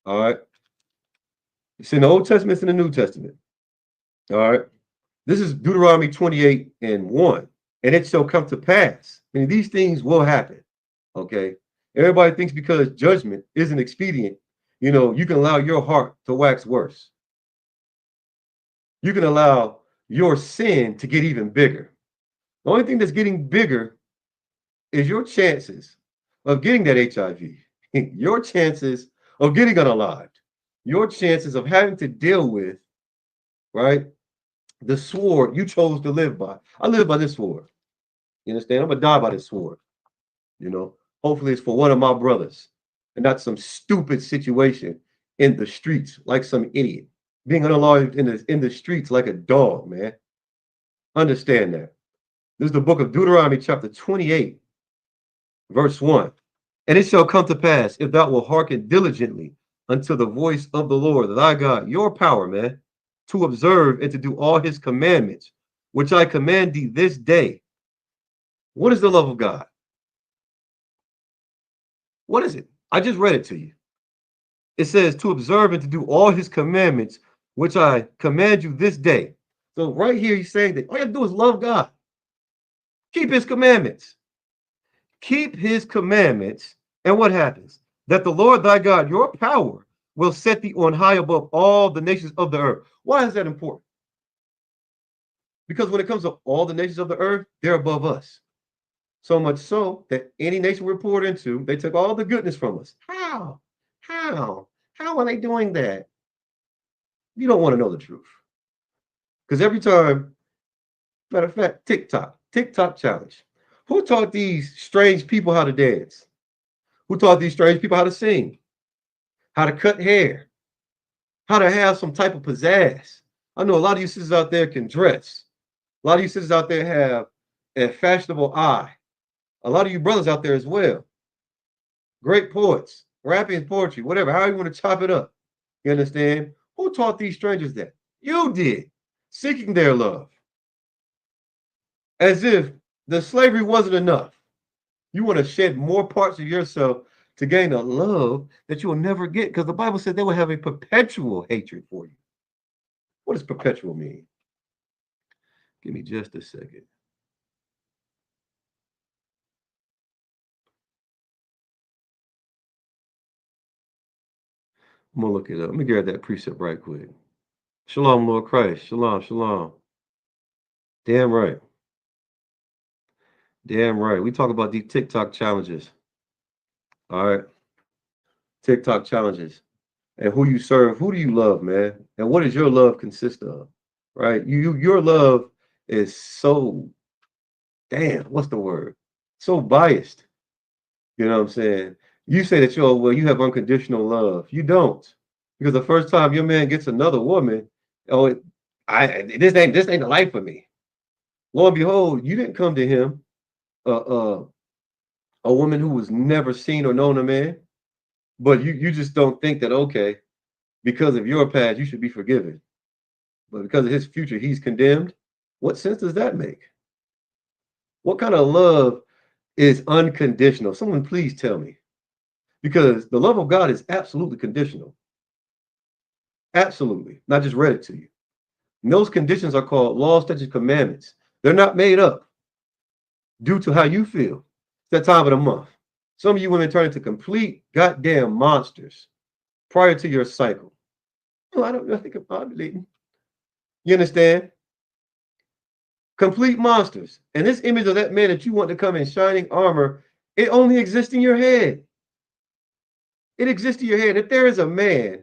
All right. It's in the Old Testament, it's in the New Testament. All right. This is Deuteronomy 28:1. And it shall come to pass. I mean, these things will happen. Okay. Everybody thinks because judgment isn't expedient, you can allow your heart to wax worse. You can allow your sin to get even bigger. The only thing that's getting bigger is your chances of getting that HIV, your chances of getting unalived, your chances of having to deal with, right, the sword you chose to live by. I live by this sword. You understand? I'm going to die by this sword. Hopefully it's for one of my brothers and not some stupid situation in the streets like some idiot. Being unalived in the streets like a dog, man. Understand that. This is the book of Deuteronomy, chapter 28, verse 1. And it shall come to pass, if thou wilt hearken diligently unto the voice of the Lord, thy God, your power, man, to observe and to do all his commandments, which I command thee this day. What is the love of God? What is it? I just read it to you. It says to observe and to do all his commandments, which I command you this day. So right here, he's saying that all you have to do is love God. Keep his commandments. Keep his commandments. And what happens? That the Lord thy God, your power, will set thee on high above all the nations of the earth. Why is that important? Because when it comes to all the nations of the earth, they're above us. So much so that any nation we're poured into, they took all the goodness from us. How? How are they doing that? You don't want to know the truth. Because every time, matter of fact, TikTok challenge. Who taught these strange people how to dance? Who taught these strange people how to sing, how to cut hair, how to have some type of pizzazz? I know a lot of you sisters out there can dress. A lot of you sisters out there have a fashionable eye. A lot of you brothers out there as well. Great poets, rapping poetry, whatever, how you want to chop it up. You understand? Who taught these strangers that? You did, seeking their love. As if the slavery wasn't enough. You want to shed more parts of yourself to gain a love that you will never get, because the Bible said they will have a perpetual hatred for you. What does perpetual mean? Give me just a second. I'm going to look it up. Let me grab that precept right quick. Shalom, Lord Christ. Shalom, shalom. Damn right. Damn right. We talk about these TikTok challenges. All right. TikTok challenges. And who you serve, who do you love, man? And what does your love consist of? Right? Your love is so what's the word? So biased. You know what I'm saying? You say that you have unconditional love. You don't. Because the first time your man gets another woman, oh, this ain't the life for me. Lo and behold, you didn't come to him, a woman who was never seen or known a man, but you just don't think that, okay, because of your past, you should be forgiven. But because of his future, he's condemned. What sense does that make? What kind of love is unconditional? Someone please tell me. Because the love of God is absolutely conditional. Absolutely. Not just read it to you. And those conditions are called laws, statutes, commandments. They're not made up due to how you feel. It's that time of the month. Some of you women turn into complete goddamn monsters prior to your cycle. Oh, I think I'm ovulating. You understand? Complete monsters. And this image of that man that you want to come in shining armor, it only exists in your head. It exists in your head. If there is a man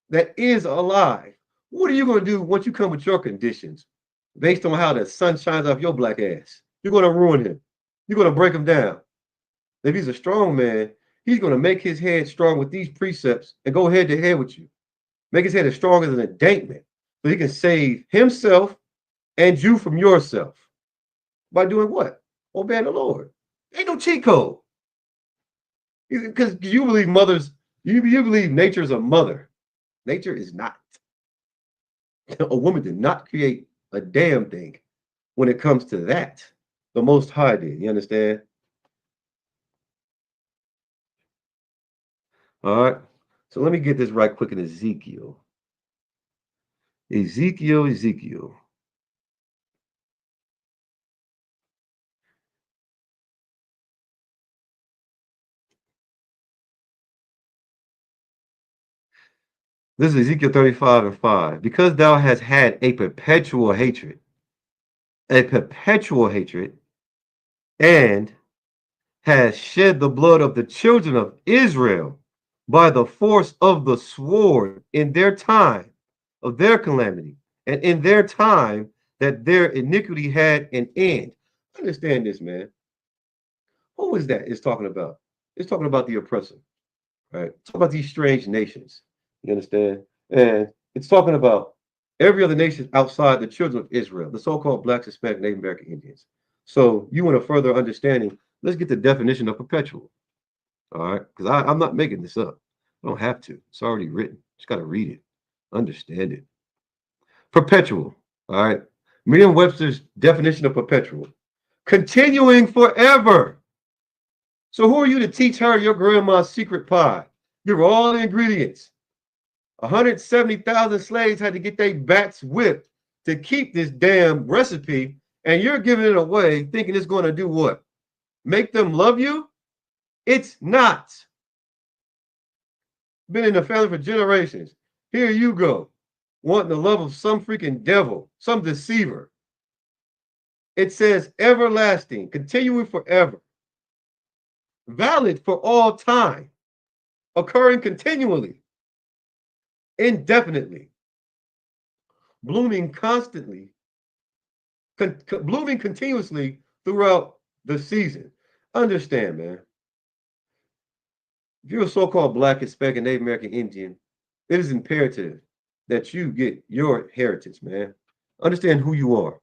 that is alive, what are you going to do once you come with your conditions based on how the sun shines off your black ass? You're going to ruin him. You're going to break him down. If he's a strong man, he's going to make his head strong with these precepts and go head to head with you. Make his head as strong as an indictment so he can save himself and you from yourself. By doing what? Obeying the Lord. Ain't no cheat code. Because you believe you believe nature's a mother. Nature is not. A woman did not create a damn thing when it comes to that. The Most High did. You understand? All right. So let me get this right quick in Ezekiel. Ezekiel. This is Ezekiel 35:5. Because thou hast had a perpetual hatred, and has shed the blood of the children of Israel by the force of the sword in their time of their calamity, and in their time that their iniquity had an end. Understand this, man. Who is that it's talking about? It's talking about the oppressor, right? It's talking about these strange nations. You understand? And it's talking about every other nation outside the children of Israel, the so-called Blacks, Hispanic, Native American Indians. So you want a further understanding, let's get the definition of perpetual. All right, because I'm not making this up. I don't have to. It's already written. Just got to read it, understand it. Perpetual. All right. Merriam-Webster's definition of perpetual: continuing forever. So who are you to teach her your grandma's secret pie? Give her all the ingredients. 170,000 slaves had to get their backs whipped to keep this damn recipe, and you're giving it away thinking it's going to do what? Make them love you? It's not. Been in the family for generations. Here you go, wanting the love of some freaking devil, some deceiver. It says everlasting, continuing forever, valid for all time, occurring continually, indefinitely, blooming constantly, blooming continuously throughout the season. Understand, man. If you're a so-called Black, Hispanic, Native American Indian, it is imperative that you get your heritage, man. Understand who you are.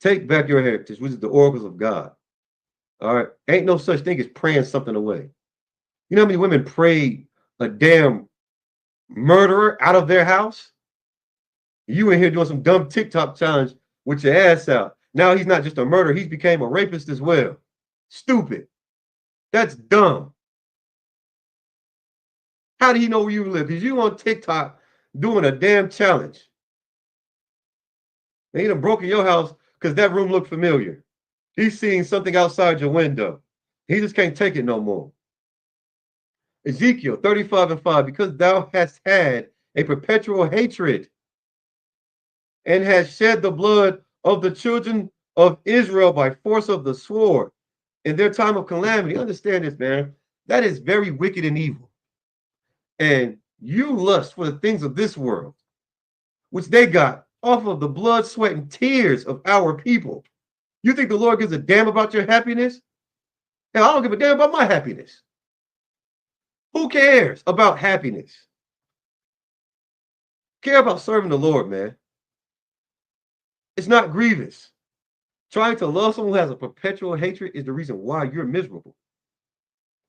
Take back your heritage, which is the oracles of God. All right. Ain't no such thing as praying something away. You know how many women prayed a damn murderer out of their house? You in here doing some dumb TikTok challenge with your ass out. Now he's not just a murderer, he's became a rapist as well. Stupid. That's dumb. How do he know where you live? Because you on TikTok doing a damn challenge. And he done broke in your house because that room looked familiar. He's seeing something outside your window. He just can't take it no more. Ezekiel 35:5, because thou hast had a perpetual hatred and hast shed the blood of the children of Israel by force of the sword in their time of calamity. Understand this, man. That is very wicked and evil. And you lust for the things of this world, which they got off of the blood, sweat, and tears of our people. You think the Lord gives a damn about your happiness? Hell, I don't give a damn about my happiness. Who cares about happiness? Care about serving the Lord, man. It's not grievous. Trying to love someone who has a perpetual hatred is the reason why you're miserable.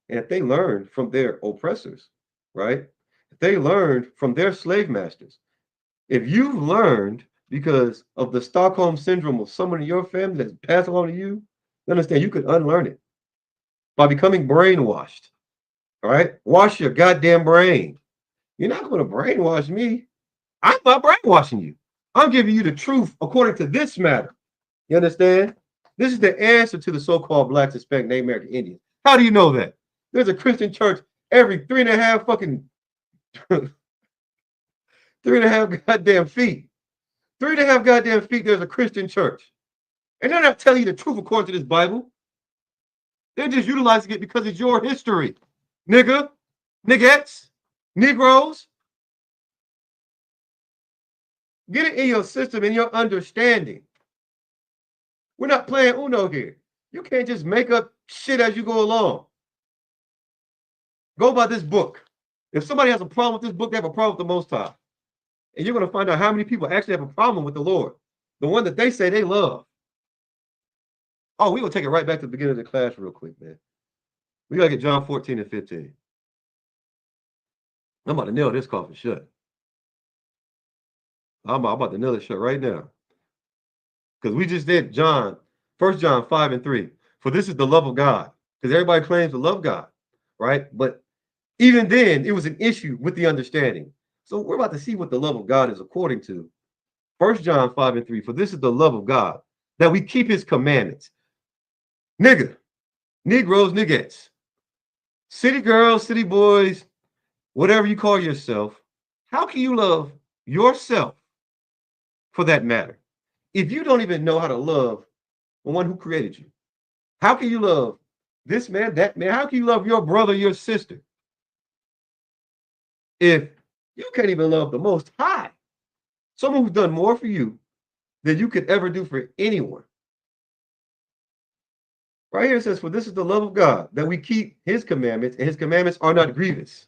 And if they learn from their oppressors, right? If they learned from their slave masters, if you've learned because of the Stockholm syndrome of someone in your family that's passed along to you, understand you could unlearn it by becoming brainwashed. All right? Wash your goddamn brain. You're not going to brainwash me. I'm not brainwashing you. I'm giving you the truth according to this matter. You understand? This is the answer to the so-called Black, Hispanic, Native American Indians. How do you know that? There's a Christian church every 3.5 fucking 3.5 goddamn feet. 3.5 goddamn feet, there's a Christian church. And they're not telling you the truth according to this Bible. They're just utilizing it because it's your history. Nigga, niggettes, Negroes. Get it in your system, in your understanding. We're not playing Uno here. You can't just make up shit as you go along. Go by this book. If somebody has a problem with this book, they have a problem with the Most High. And you're going to find out how many people actually have a problem with the Lord. The one that they say they love. Oh, we're going to take it right back to the beginning of the class real quick, man. We got to get John 14 and 15. I'm about to nail this coffin shut. I'm about to nail it shut right now. Because we just did John, 1 John 5 and 3. For this is the love of God. Because everybody claims to love God, right? But even then, it was an issue with the understanding. So we're about to see what the love of God is according to 1 John 5 and 3. For this is the love of God, that we keep his commandments. Nigga, Negroes, niggettes, city girls, city boys, whatever you call yourself, how can you love yourself for that matter if you don't even know how to love the one who created you? How can you love this man, that man? How can you love your brother, your sister, if you can't even love the Most High, someone who's done more for you than you could ever do for anyone? Right here it says, for this is the love of God, that we keep his commandments, and his commandments are not grievous.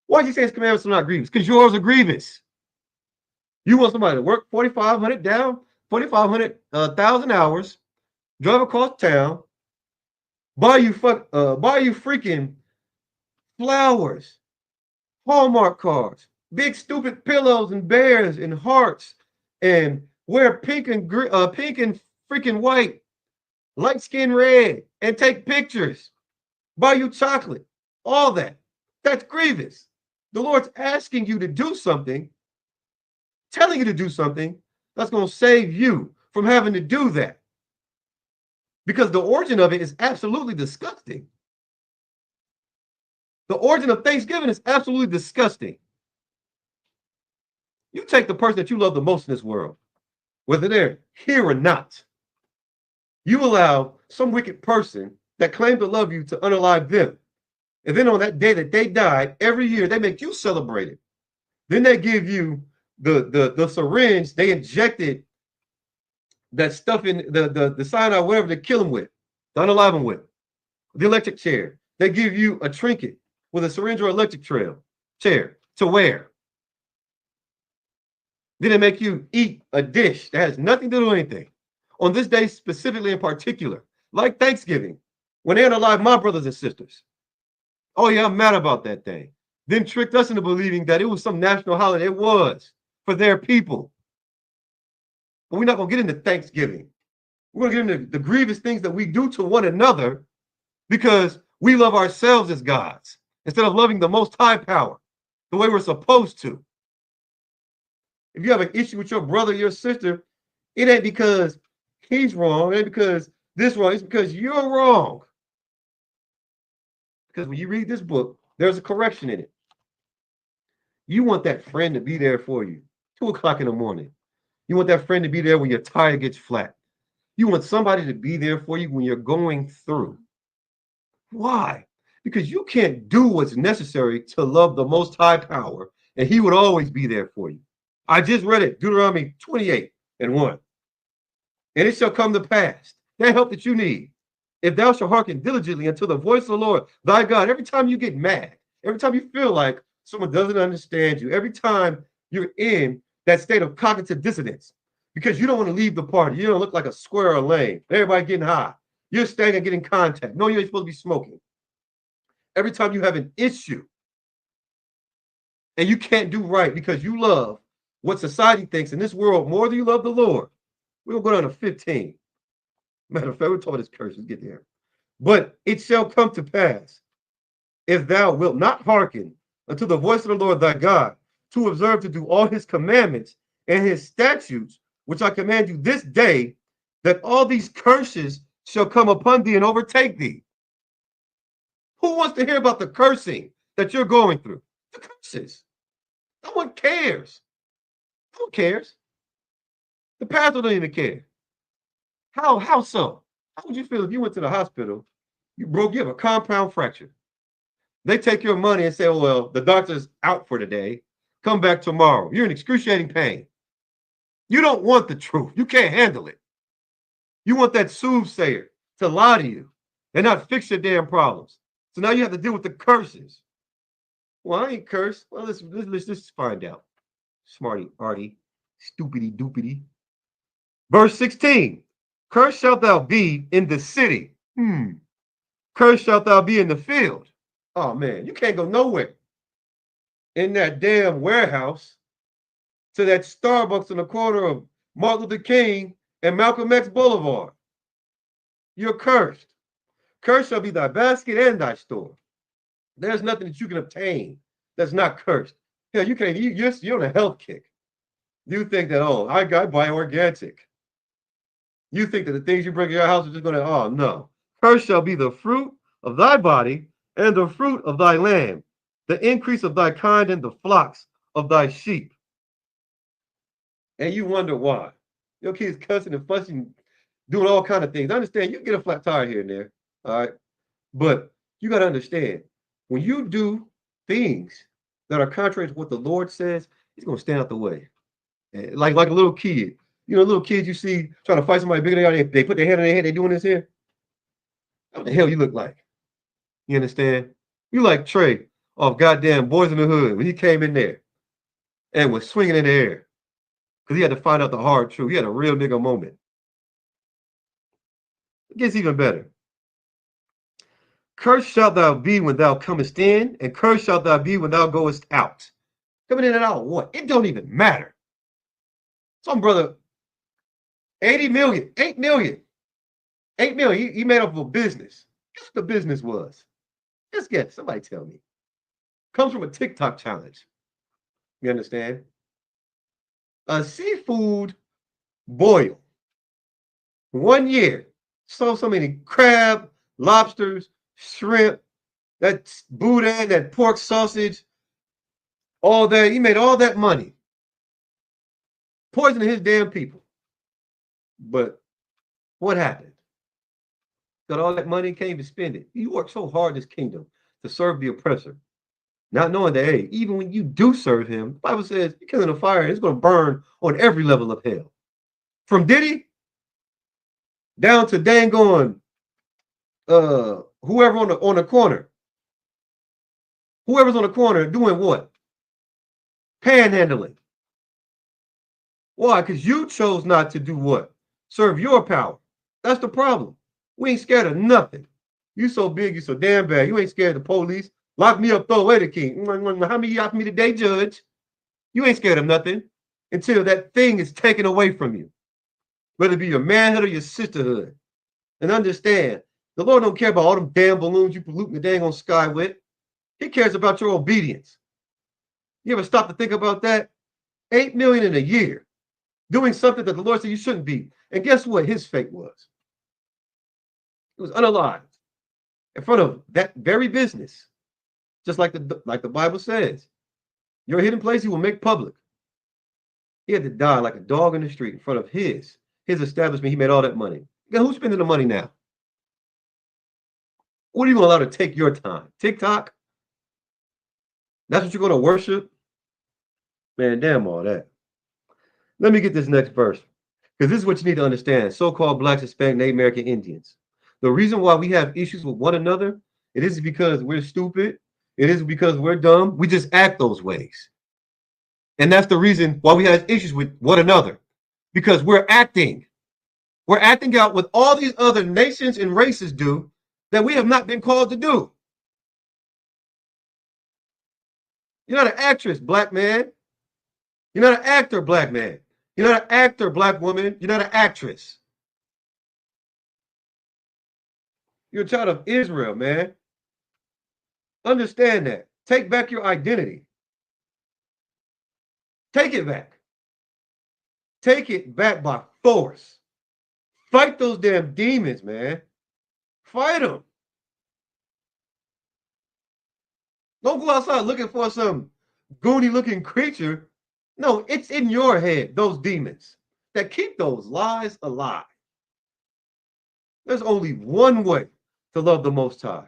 Why did he say his commandments are not grievous? Because yours are grievous. You want somebody to work 4,500 down, 4,500 hours, drive across town, buy you freaking flowers, Hallmark cards, big stupid pillows and bears and hearts, and wear pink and freaking white, light skin red, and take pictures, buy you chocolate, all that. That's grievous. The Lord's asking you to do something, telling you to do something that's going to save you from having to do that. Because the origin of it is absolutely disgusting. The origin of Thanksgiving is absolutely disgusting. You take the person that you love the most in this world, whether they're here or not, you allow some wicked person that claimed to love you to unalive them. And then on that day that they died, every year they make you celebrate it. Then they give you the syringe they injected that stuff in the cyanide, whatever to kill them with, to unalive them with. The electric chair. They give you a trinket with a syringe or electric chair to wear. Then they make you eat a dish that has nothing to do with anything. On this day specifically in particular, like Thanksgiving, when they unalive my brothers and sisters. Oh yeah, I'm mad about that thing. Then tricked us into believing that it was some national holiday. It was for their people. But we're not going to get into Thanksgiving. We're going to get into the grievous things that we do to one another because we love ourselves as gods instead of loving the Most High Power the way we're supposed to. If you have an issue with your brother, your sister, it ain't because he's wrong. It ain't because this wrong. It's because you're wrong. Because when you read this book, there's a correction in it. You want that friend to be there for you. 2 o'clock in the morning. You want that friend to be there when your tire gets flat. You want somebody to be there for you when you're going through. Why? Because you can't do what's necessary to love the Most High Power, and he would always be there for you. I just read it, Deuteronomy 28:1. And it shall come to pass, that help that you need, if thou shalt hearken diligently unto the voice of the Lord thy God. Every time you get mad, every time you feel like someone doesn't understand you, every time you're in that state of cognitive dissonance, because you don't want to leave the party, you don't look like a square or lame, everybody getting high, you're staying and getting contact. No, you ain't supposed to be smoking. Every time you have an issue and you can't do right because you love what society thinks in this world more than you love the Lord, we'll go down to 15. Matter of fact, we're talking this curse. Let's get there. But it shall come to pass, if thou wilt not hearken unto the voice of the Lord thy God, to observe to do all his commandments and his statutes, which I command you this day, that all these curses shall come upon thee and overtake thee. Who wants to hear about the cursing that you're going through? The curses. No one cares. No one cares. The pastor don't even care. How so? How would you feel if you went to the hospital, you have a compound fracture? They take your money and say, oh, well, the doctor's out for today. Come back tomorrow. You're in excruciating pain. You don't want the truth. You can't handle it. You want that soothsayer to lie to you and not fix your damn problems. So now you have to deal with the curses. Well, I ain't cursed. Well, let's find out. Smarty, arty, stupidity, doopity. Verse 16. Cursed shalt thou be in the city. Cursed shalt thou be in the field. Oh, man, you can't go nowhere. In that damn warehouse to that Starbucks in the corner of Martin Luther King and Malcolm X Boulevard. You're cursed. Cursed shall be thy basket and thy store. There's nothing that you can obtain that's not cursed. Hell, you can't. You're on a health kick. You think that, oh, I buy organic. You think that the things you bring to your house are just going to, oh, no. Cursed shall be the fruit of thy body and the fruit of thy land, the increase of thy kind and the flocks of thy sheep. And you wonder why. Your kids cussing and fussing, doing all kinds of things. I understand you can get a flat tire here and there, all right? But you got to understand, when you do things that are contrary to what the Lord says, he's going to stand out the way. Like a little kid. You know, little kids you see trying to fight somebody bigger than they put their hand on their head, they doing this here. What the hell you look like? You understand? You like Trey off goddamn Boys in the Hood when he came in there and was swinging in the air because he had to find out the hard truth. He had a real nigga moment. It gets even better. Cursed shalt thou be when thou comest in, and cursed shalt thou be when thou goest out. Coming in and out, what? It don't even matter. Some brother, 80 million, 8 million. 8 million, he made up of a business. Guess what the business was? Just guess, somebody tell me. Comes from a TikTok challenge. You understand? A seafood boil. 1 year. Sold so many crab, lobsters, shrimp, that boudin, that pork sausage, all that. He made all that money. Poisoning his damn people. But what happened? Got all that money, can't even spend it. You worked so hard in this kingdom to serve the oppressor, not knowing that, hey, even when you do serve him, the Bible says you're killing a fire, and it's going to burn on every level of hell. From Diddy down to dang on whoever on the corner. Whoever's on the corner doing what? Panhandling. Why? Because you chose not to do what? Serve your power. That's the problem. We ain't scared of nothing. You so big, you so damn bad. You ain't scared of the police. Lock me up, throw away the key. How many you for me today, Judge? You ain't scared of nothing until that thing is taken away from you. Whether it be your manhood or your sisterhood. And understand, the Lord don't care about all them damn balloons you polluting the dang on sky with. He cares about your obedience. You ever stop to think about that? 8 million in a year. Doing something that the Lord said you shouldn't be. And guess what his fate was? It was unalive in front of that very business. Just like the Bible says. Your hidden place he will make public. He had to die like a dog in the street in front of his establishment. He made all that money. Who's spending the money now? What are you going to allow to take your time? TikTok? That's what you're going to worship? Man, damn all that. Let me get this next verse. Because this is what you need to understand. So-called blacks, Hispanic, Native American Indians. The reason why we have issues with one another, it isn't because we're stupid. It isn't because we're dumb. We just act those ways. And that's the reason why we have issues with one another. Because we're acting. We're acting out what all these other nations and races do that we have not been called to do. You're not an actress, black man. You're not an actor, black man. You're not an actor, black woman. You're not an actress. You're a child of Israel, man. Understand that. Take back your identity. Take it back. Take it back by force. Fight those damn demons, man. Fight them. Don't go outside looking for some goony-looking creature. No, it's in your head, those demons that keep those lies alive. There's only one way to love the Most High.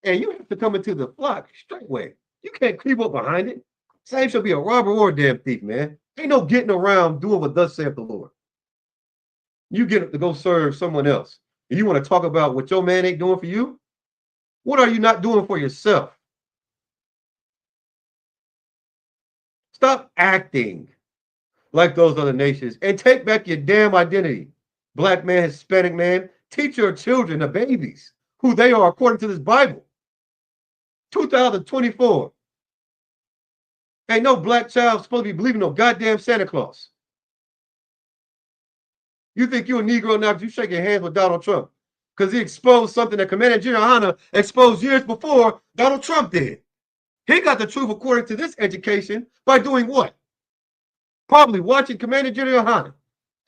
And you have to come into the flock straightway. You can't creep up behind it. Same shall be a robber or a damn thief, man. Ain't no getting around doing what thus saith the Lord. You get to go serve someone else. And you want to talk about what your man ain't doing for you? What are you not doing for yourself? Stop acting like those other nations and take back your damn identity. Black man, Hispanic man, teach your children, the babies, who they are according to this Bible. 2024. Ain't no black child supposed to be believing no goddamn Santa Claus. You think you're a Negro now because you shake your hands with Donald Trump because he exposed something that Commander General Hunter exposed years before Donald Trump did. He got the truth according to this education by doing what? Probably watching Commander General Hunter.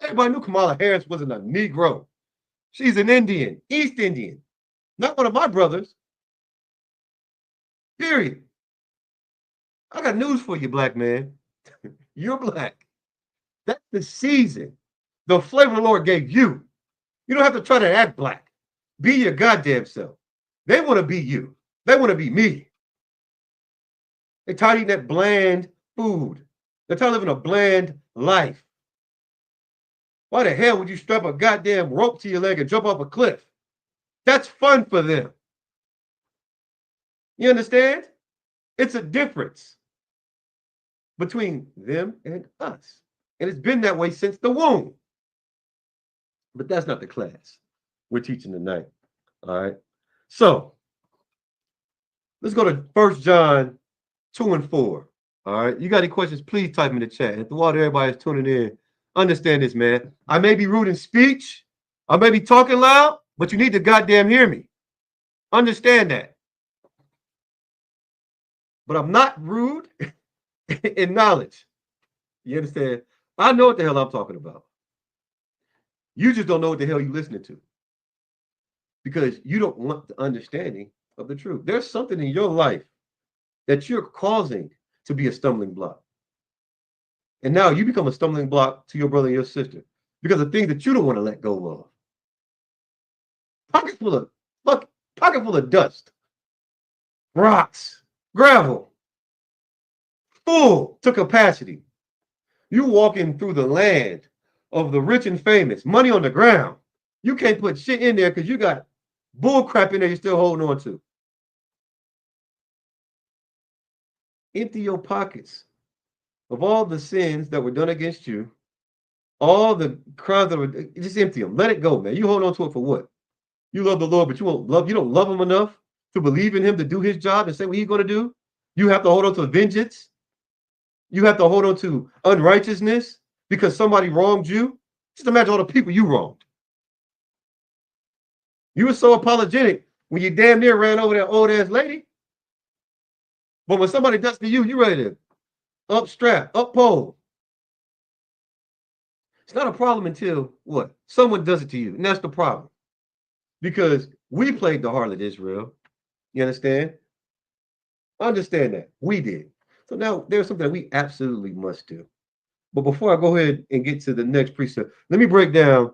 Everybody knew Kamala Harris wasn't a Negro. She's an Indian, East Indian. Not one of my brothers. Period. I got news for you, black man. You're black. That's the season. The flavor of the Lord gave you. You don't have to try to act black. Be your goddamn self. They want to be you. They want to be me. They're tired of eating that bland food. They're tired of living a bland life. Why the hell would you strap a goddamn rope to your leg and jump off a cliff? That's fun for them. You understand? It's a difference between them and us. And it's been that way since the womb. But that's not the class we're teaching tonight. All right. So let's go to 1 John 2 and 4. All right. You got any questions? Please type them in the chat. At the water, everybody's tuning in. Understand this, man. I may be rude in speech. I may be talking loud, but you need to goddamn hear me. Understand that. But I'm not rude in knowledge. You understand? I know what the hell I'm talking about. You just don't know what the hell you're listening to because you don't want the understanding of the truth. There's something in your life that you're causing to be a stumbling block. And now you become a stumbling block to your brother and your sister because of things that you don't want to let go of. Pocket full of pocket full of dust, rocks, gravel, full to capacity. You walking through the land of the rich and famous, money on the ground. You can't put shit in there because you got bull crap in there you're still holding on to. Empty your pockets of all the sins that were done against you, all the crimes that were, just empty them. Let it go, man. You hold on to it for what? You love the Lord, but you don't love him enough to believe in him to do his job and say what he's going to do. You have to hold on to vengeance. You have to hold on to unrighteousness because somebody wronged you. Just imagine all the people you wronged. You were so apologetic when you damn near ran over that old ass lady. But when somebody does to you, you ready to up strap, up pole. It's not a problem until what? Someone does it to you. And that's the problem. Because we played the harlot Israel. You understand? Understand that. We did. So now there's something that we absolutely must do. But before I go ahead and get to the next precept, let me break down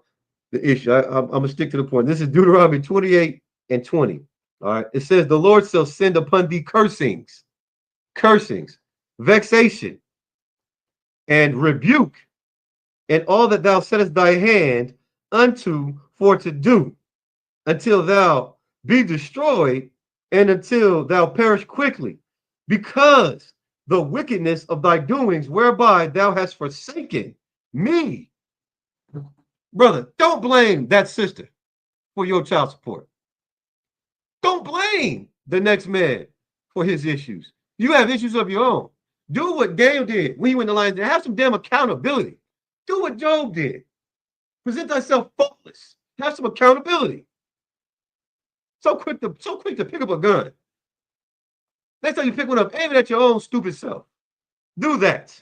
the issue. I'm going to stick to the point. This is Deuteronomy 28 and 20. All right. It says, the Lord shall send upon thee cursings, vexation, and rebuke, and all that thou settest thy hand unto for to do, until thou be destroyed, and until thou perish quickly, because the wickedness of thy doings whereby thou hast forsaken me. Brother, don't blame that sister for your child support. Don't blame the next man for his issues. You have issues of your own. Do what Daniel did when he went to the lions. Have some damn accountability. Do what Job did. Present thyself faultless. Have some accountability. So quick to pick up a gun. Next time you pick one up, aim it at your own stupid self. Do that.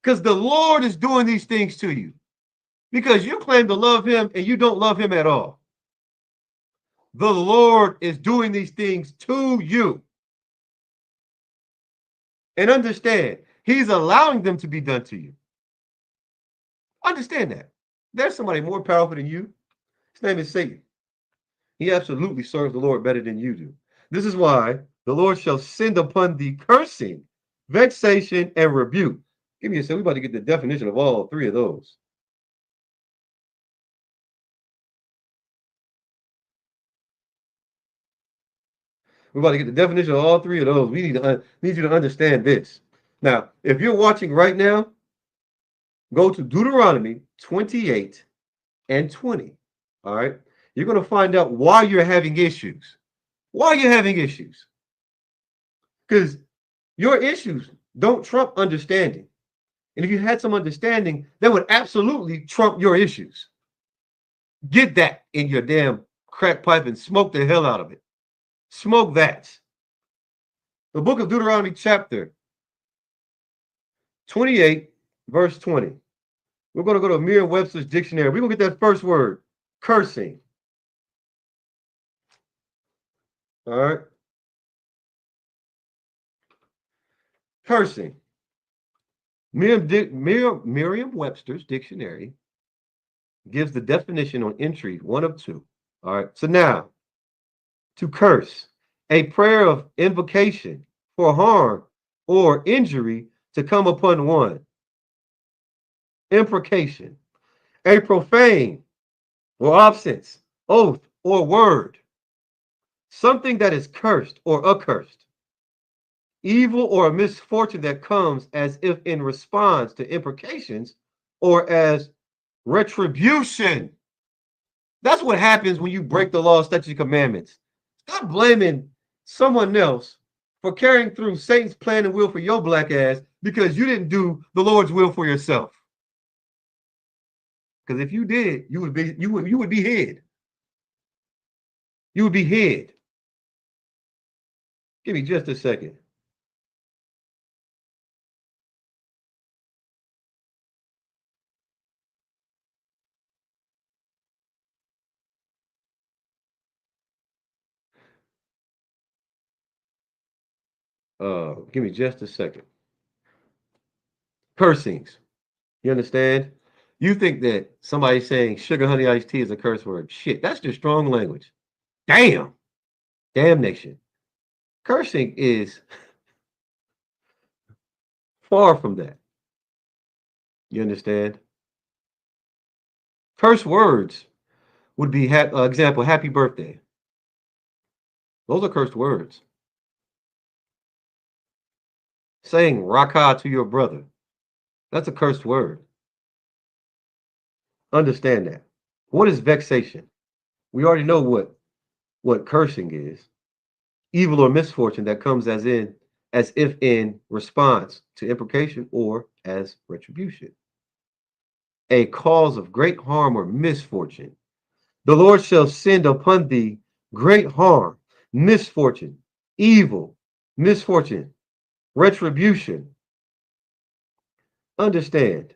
Because the Lord is doing these things to you. Because you claim to love him and you don't love him at all. The Lord is doing these things to you. And understand, he's allowing them to be done to you. Understand that. There's somebody more powerful than you. His name is Satan. He absolutely serves the Lord better than you do. This is why the Lord shall send upon thee cursing, vexation, and rebuke. Give me a second. We're about to get the definition of all three of those. We're about to get the definition of all three of those. We need you to understand this. Now, if you're watching right now, go to Deuteronomy 28 and 20. All right. You're going to find out why you're having issues. Why you're having issues. Because your issues don't trump understanding. And if you had some understanding, that would absolutely trump your issues. Get that in your damn crack pipe and smoke the hell out of it. Smoke that. The book of Deuteronomy chapter 28, verse 20. We're going to go to Merriam-Webster's dictionary. We're going to get that first word, cursing. All right. Cursing. Merriam-Webster's dictionary gives the definition on entry 1 of 2. All right. So now, to curse, a prayer of invocation for harm or injury to come upon one. Imprecation, a profane or offense, oath or word. Something that is cursed or accursed. Evil or a misfortune that comes as if in response to imprecations or as retribution. That's what happens when you break the law, statutes, and commandments. Stop blaming someone else for carrying through Satan's plan and will for your black ass because you didn't do the Lord's will for yourself. Because if you did, you would be hid. You would be hid. Give me just a second. Give me just a second. Cursings. You understand? You think that somebody saying sugar honey iced tea is a curse word. Shit, that's just strong language. Damn. Damnation. Cursing is far from that. You understand? Curse words would be, example, happy birthday. Those are cursed words. Saying raka to your brother. That's a cursed word. Understand that. What is vexation? We already know what cursing is. Evil or misfortune that comes as if in response to imprecation or as retribution. A cause of great harm or misfortune. The Lord shall send upon thee great harm, misfortune, evil, misfortune, retribution. Understand,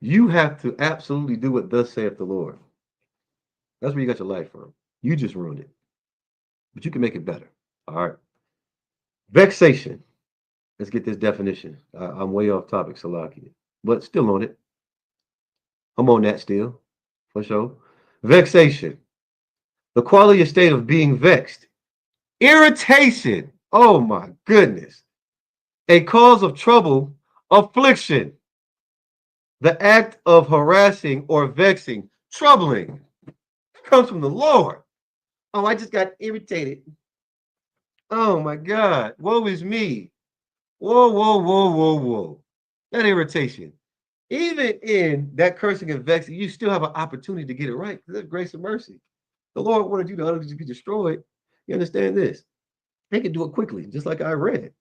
you have to absolutely do what thus saith the Lord. That's where you got your life from. You just ruined it. But you can make it better. All right. Vexation. Let's get this definition. I'm way off topic, Salaki, but still on it. I'm on that still, for sure. Vexation. The quality or state of being vexed. Irritation. Oh my goodness. A cause of trouble, affliction. The act of harassing or vexing, troubling. Comes from the Lord. Oh, I just got irritated. Oh my God. Woe is me. Whoa, whoa, whoa, whoa, whoa. That irritation. Even in that cursing and vexing, you still have an opportunity to get it right. That's grace and mercy. The Lord wanted you to utterly be destroyed. You understand this? He can do it quickly, just like I read.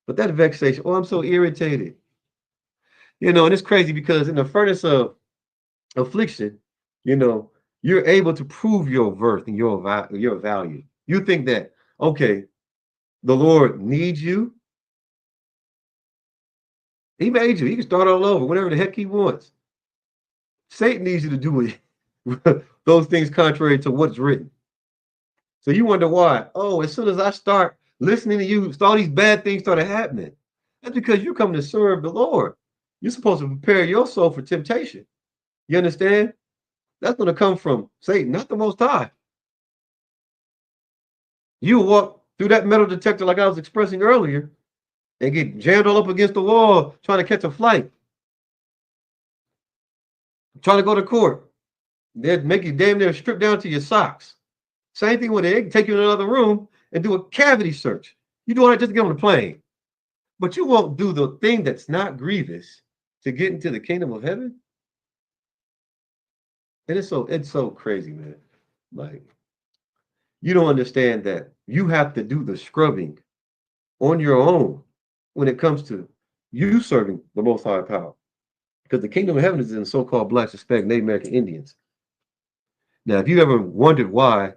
But that vexation, oh, I'm so irritated. And it's crazy because in the furnace of affliction, you're able to prove your worth and your value. You think that, okay, the Lord needs you. He made you. He can start all over whenever the heck he wants. Satan needs you to do it. Those things contrary to what's written. So you wonder why. Oh, as soon as I start listening to you, all these bad things started happening. That's because you're coming to serve the Lord. You're supposed to prepare your soul for temptation. You understand? That's going to come from Satan, not the Most High. You walk through that metal detector like I was expressing earlier and get jammed all up against the wall trying to catch a flight. Trying to go to court. They'd make you damn near strip down to your socks. Same thing with it. They can take you in another room and do a cavity search. You do all that just to get on the plane. But you won't do the thing that's not grievous to get into the kingdom of heaven. And it's so crazy, man. Like, you don't understand that you have to do the scrubbing on your own when it comes to you serving the Most High power. Because the kingdom of heaven is in so-called Blacks, Hispanic, Native American Indians. Now, if you ever wondered why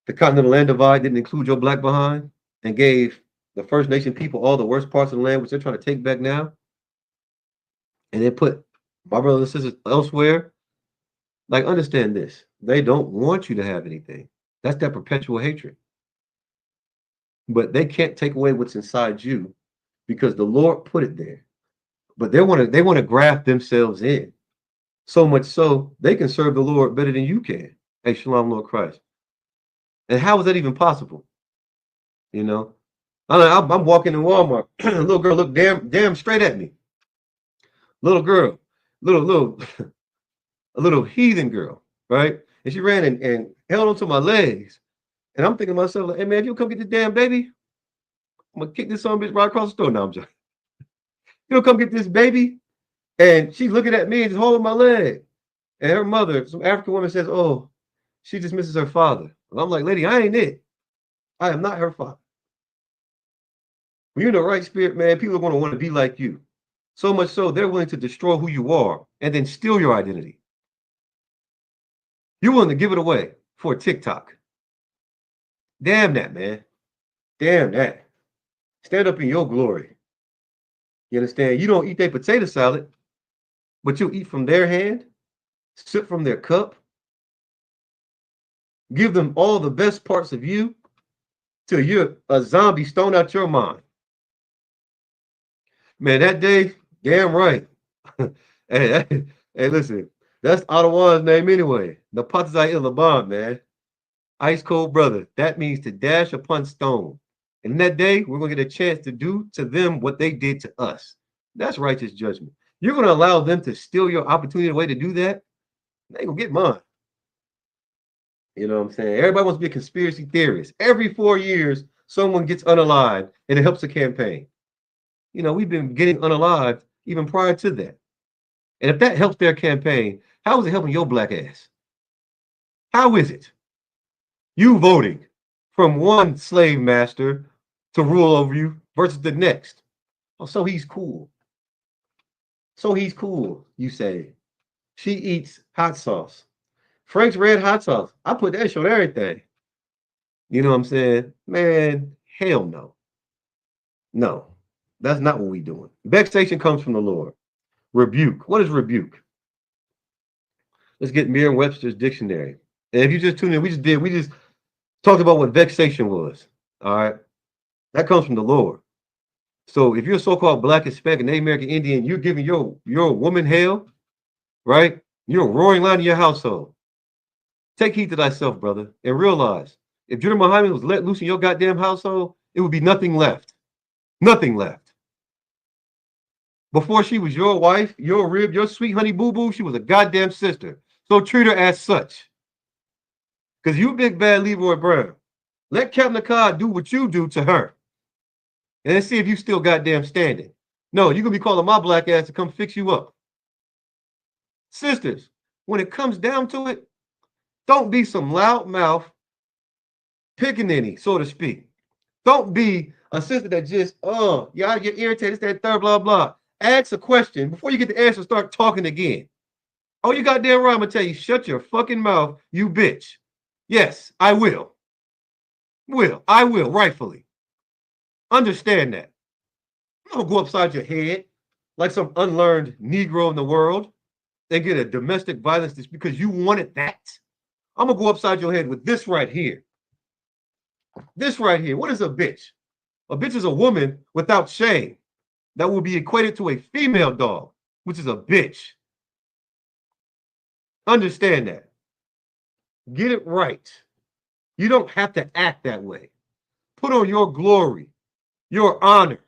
the Continental Land Divide didn't include your black behind and gave the First Nation people all the worst parts of the land, which they're trying to take back now, and they put my brothers and sisters elsewhere, like, understand this. They don't want you to have anything. That's that perpetual hatred. But they can't take away what's inside you because the Lord put it there. But they want to graft themselves in. So much so they can serve the Lord better than you can. Hey, Shalom, Lord Christ. And how is that even possible? I'm walking in Walmart. A little girl looked damn straight at me. Little girl, little a little heathen girl, right? And she ran and held onto my legs. And I'm thinking to myself, like, hey man, if you come get this damn baby, I'm gonna kick this son of a bitch right across the store. Now I'm just, you don't come get this baby. And she's looking at me and just holding my leg. And her mother, some African woman, says, oh, she just misses her father. And I'm like, lady, I ain't it. I am not her father. When you're in the right spirit, man, people are going to want to be like you. So much so, they're willing to destroy who you are and then steal your identity. You're willing to give it away for a TikTok. Damn that, man. Damn that. Stand up in your glory. You understand? You don't eat their potato salad, but you'll eat from their hand, sip from their cup. Give them all the best parts of you till you're a zombie stoned out your mind. Man, that day, damn right. hey, hey, listen, that's Ottawa's name anyway. The Patazai Ilabon, man. Ice cold brother. That means to dash upon stone. And that day, we're going to get a chance to do to them what they did to us. That's righteous judgment. You're going to allow them to steal your opportunity away to do that? They ain't going to get mine. You know what I'm saying? Everybody wants to be a conspiracy theorist. Every 4 years, someone gets unalived and it helps a campaign. You know, we've been getting unalived even prior to that. And if that helps their campaign, how is it helping your black ass? How is it? You voting from one slave master to rule over you versus the next. Oh, so he's cool. So he's cool, you say. She eats hot sauce. Frank's red hot sauce. I put that shit on everything. You know what I'm saying? Man, hell no. No, that's not what we doing. Vexation comes from the Lord. Rebuke. What is rebuke? Let's get Merriam-Webster's dictionary. And if you just tune in, we just talked about what vexation was. All right. That comes from the Lord. So if you're a so-called black, Hispanic, and Native American Indian, you're giving your woman hell, right? You're a roaring lion in your household. Take heed to thyself, brother, and realize if Judah Muhammad was let loose in your goddamn household, it would be nothing left. Nothing left. Before she was your wife, your rib, your sweet honey boo-boo, she was a goddamn sister. So treat her as such. Because you big bad Leroy Brown. Let Captain Akkad do what you do to her. And then see if you still goddamn standing. No, you're going to be calling my black ass to come fix you up. Sisters, when it comes down to it, don't be some loud mouth pickaninny, so to speak. Don't be a sister that just, y'all get irritated, that third, blah, blah. Ask a question. Before you get the answer, start talking again. Oh, you goddamn right, I'm going to tell you, shut your fucking mouth, you bitch. Yes, I will. I will, rightfully. Understand that. I'm going to go upside your head like some unlearned Negro in the world and get a domestic violence just because you wanted that. I'm going to go upside your head with this right here. This right here. What is a bitch? A bitch is a woman without shame that will be equated to a female dog, which is a bitch. Understand that. Get it right. You don't have to act that way. Put on your glory, your honor.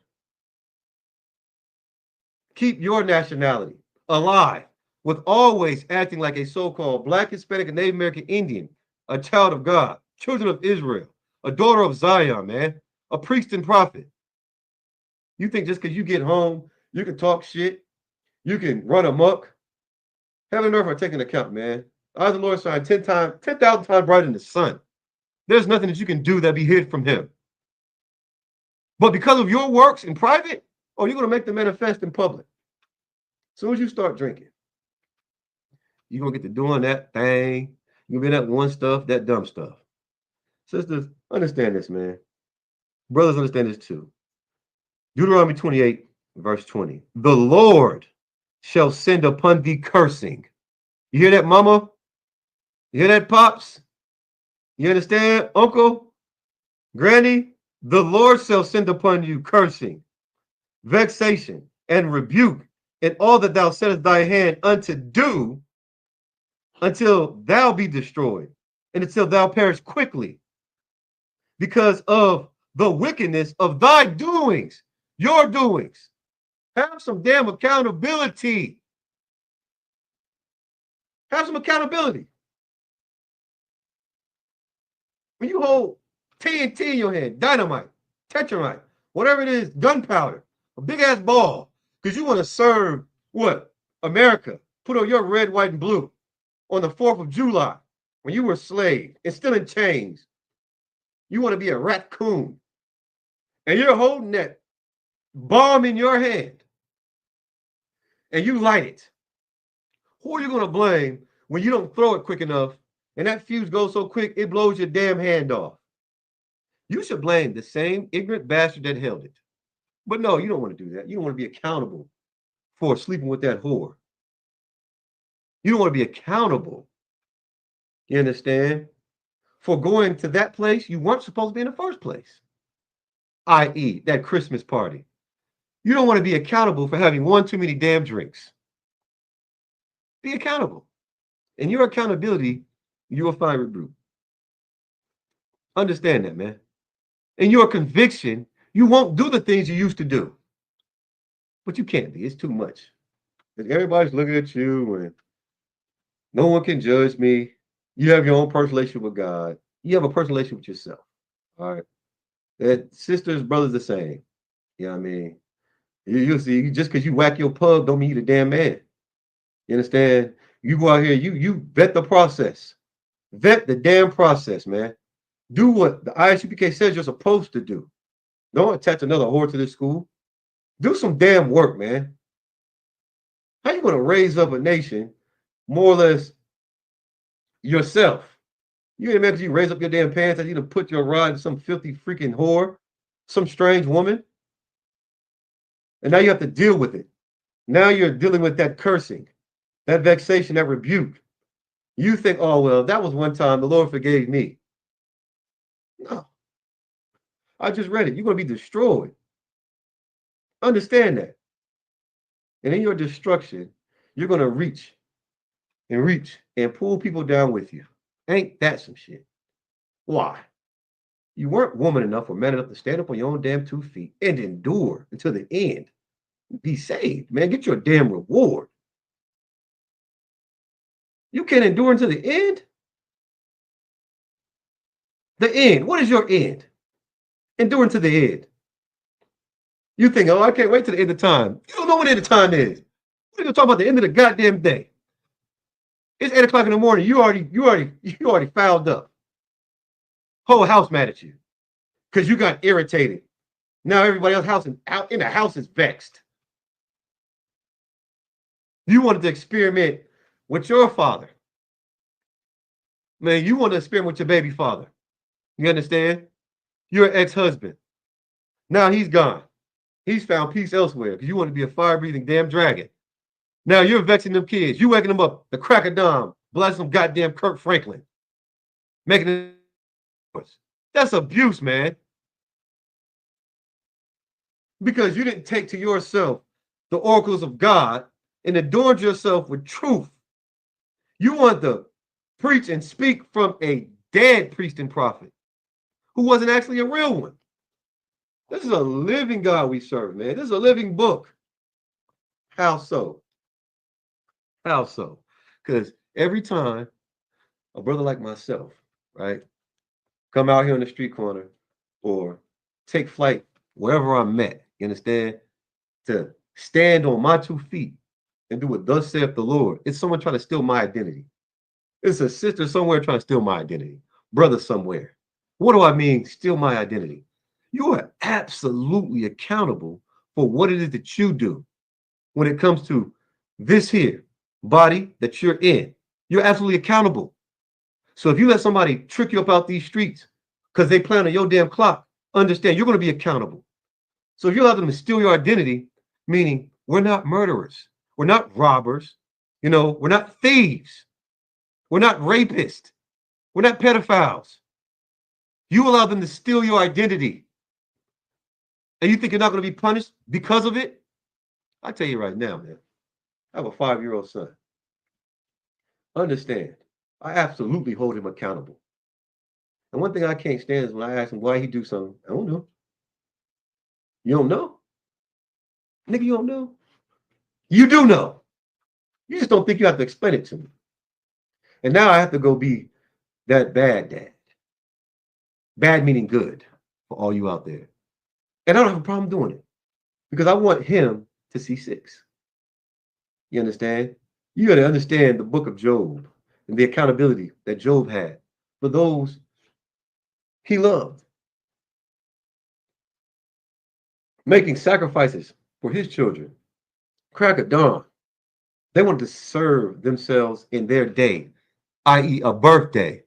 Keep your nationality alive with always acting like a so-called black, Hispanic, and Native American Indian, a child of God, children of Israel, a daughter of Zion, man, a priest and prophet. You think just because you get home, you can talk shit, you can run amok? Heaven and earth are taking account, man. Eyes of the Lord shine 10,000 times brighter than the sun. There's nothing that you can do that be hid from him. But because of your works in private, oh, you're going to make them manifest in public. As soon as you start drinking, you're going to get to doing that thing. You're going to be that one stuff, that dumb stuff. Sisters, understand this, man. Brothers, understand this too. Deuteronomy 28, verse 20. The Lord shall send upon thee cursing. You hear that, mama? You hear that, pops? You understand, uncle, granny? The Lord shall send upon you cursing, vexation, and rebuke, and all that thou settest thy hand unto do, until thou be destroyed, and until thou perish quickly, because of the wickedness of thy doings, your doings. Have some damn accountability. Have some accountability. When you hold TNT in your hand, dynamite, tetramite, whatever it is, gunpowder, a big ass ball, because you want to serve what? America. Put on your red, white, and blue on the 4th of July when you were a slave and still in chains. You want to be a raccoon. And you're holding that bomb in your hand and you light it. Who are you going to blame when you don't throw it quick enough and that fuse goes so quick it blows your damn hand off? You should blame the same ignorant bastard that held it. But no, you don't want to do that. You don't want to be accountable for sleeping with that whore. You don't want to be accountable. You understand? for going to that place you weren't supposed to be in the first place, i.e., that Christmas party. You don't want to be accountable for having one too many damn drinks. Be accountable. In your accountability, you will find rebuke. Understand that, man. In your conviction, you won't do the things you used to do. But you can't be. It's too much. Everybody's looking at you and no one can judge me. You have your own personal relationship with God. You have a personal relationship with yourself. All right. That sisters, brothers, the same. You know what I mean? You see, just because you whack your pug don't mean you the damn man. You understand? You go out here, you vet the process. Vet the damn process, man. Do what the ISUPK says you're supposed to do. Don't attach another whore to this school. Do some damn work, man. How you going to raise up a nation more or less yourself? You ain't imagine you raise up your damn pants and you to put your rod in some filthy freaking whore, some strange woman, and now you have to deal with it. Now you're dealing with that cursing, that vexation, that rebuke. You think, oh, well, that was one time the Lord forgave me. No. I just read it. You're going to be destroyed. Understand that. And in your destruction, you're going to reach and pull people down with you. Ain't that some shit? Why? You weren't woman enough or man enough to stand up on your own damn 2 feet and endure until the end. Be saved, man. Get your damn reward. You can't endure until the end? The end. What is your end? Endure until the end. You think, oh, I can't wait till the end of time. You don't know what the end of time is. We're gonna talk about the end of the goddamn day. It's 8 o'clock in the morning. You already fouled up. Whole house mad at you because you got irritated. Now everybody else out in the house is vexed. You wanted to experiment with your father. Man, you want to experiment with your baby father. You understand? You're an ex-husband. Now he's gone. He's found peace elsewhere because you want to be a fire-breathing damn dragon. Now you're vexing them kids. You waking them up the crack of dawn, blessing them goddamn Kirk Franklin. Making it. That's abuse, man. Because you didn't take to yourself the oracles of God and adorned yourself with truth. You want to preach and speak from a dead priest and prophet who wasn't actually a real one. This is a living God we serve, man. This is a living book. How so? How so? Because every time a brother like myself, right, come out here on the street corner or take flight wherever I'm at, you understand, to stand on my 2 feet and do what thus saith the Lord, it's someone trying to steal my identity. It's a sister somewhere trying to steal my identity. Brother somewhere. What do I mean, steal my identity? You are absolutely accountable for what it is that you do when it comes to this here body that you're in. You're absolutely accountable. So if you let somebody trick you up out these streets because they plan on your damn clock, understand you're going to be accountable. So if you allow them to steal your identity, meaning we're not murderers, we're not robbers, we're not thieves, we're not rapists, we're not pedophiles. You allow them to steal your identity. And you think you're not going to be punished because of it? I tell you right now, man, I have a 5-year-old son. Understand, I absolutely hold him accountable. And one thing I can't stand is when I ask him why he do something. I don't know. You don't know? Nigga, you don't know? You do know. You just don't think you have to explain it to me. And now I have to go be that bad dad. Bad meaning good for all you out there. And I don't have a problem doing it because I want him to see 6. You understand? You got to understand the book of Job and the accountability that Job had for those he loved. Making sacrifices for his children. Crack of dawn. They wanted to serve themselves in their day, i.e. a birthday.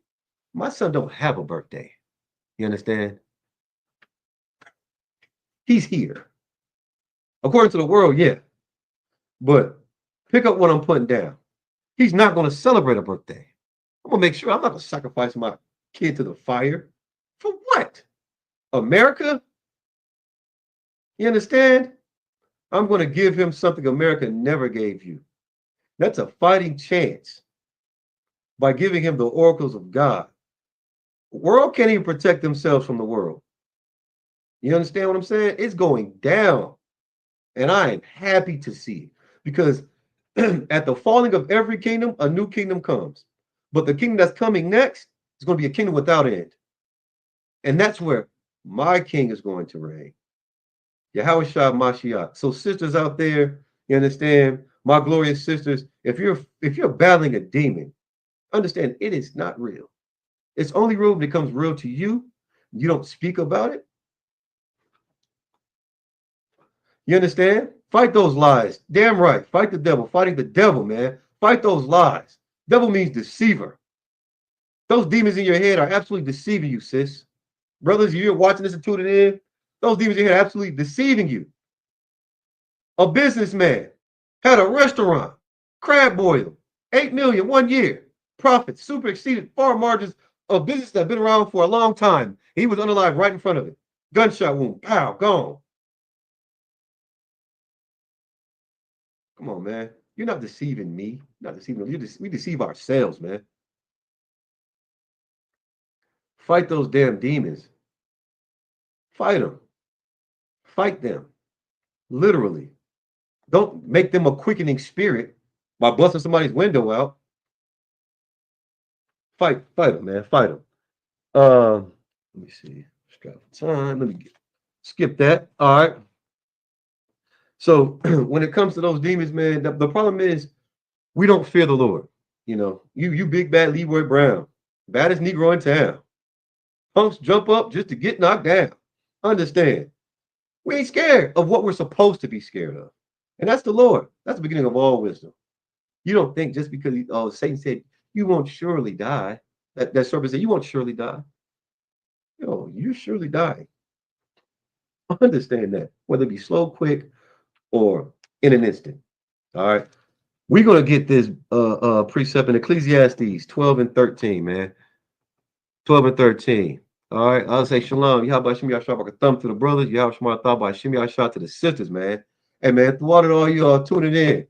My son don't have a birthday. You understand? He's here. According to the world, yeah. But pick up what I'm putting down. He's not going to celebrate a birthday. I'm going to make sure I'm not going to sacrifice my kid to the fire. For what? America? You understand? I'm going to give him something America never gave you. That's a fighting chance by giving him the oracles of God. The world can't even protect themselves from the world. You understand what I'm saying? It's going down. And I am happy to see it because at the falling of every kingdom, a new kingdom comes. But the kingdom that's coming next is going to be a kingdom without end. And that's where my king is going to reign. Yahweh Shah Mashiach. So sisters out there, you understand, my glorious sisters, if you're battling a demon, understand it is not real. It's only real when it becomes real to you. You don't speak about it. You understand? Fight those lies. Damn right. Fight the devil. Fighting the devil, man. Fight those lies. Devil means deceiver. Those demons in your head are absolutely deceiving you, sis. Brothers, you're watching this and tuning in. Those demons in your head are absolutely deceiving you. A businessman had a restaurant, crab boil, 8 million 1 year. Profits super exceeded far margins of business that have been around for a long time. He was unalive right in front of it. Gunshot wound, pow, gone. Come on, man. You're not deceiving me. You're not deceiving them. We deceive ourselves, man. Fight those damn demons. Fight them. Fight them. Literally. Don't make them a quickening spirit by busting somebody's window out. Fight them, man. Fight them. Let me see. Time. Let me skip that. All right. So when it comes to those demons, man, the problem is we don't fear the Lord. You know, you big bad Leroy Brown, baddest Negro in town. Punks jump up just to get knocked down. Understand? We ain't scared of what we're supposed to be scared of. And that's the Lord. That's the beginning of all wisdom. You don't think just because Satan said, you won't surely die. That serpent said, you won't surely die. You surely die. Understand that. Whether it be slow, quick, or in an instant. All right. We're going to get this precept in Ecclesiastes 12 and 13, man. 12 and 13. All right. I'll say shalom. Yahweh Shem Yahshua, a thumb to the brothers. Yahweh Shema Thaba Shem Yahshua to the sisters, man. Hey, man, throughout it all, you all tuning in,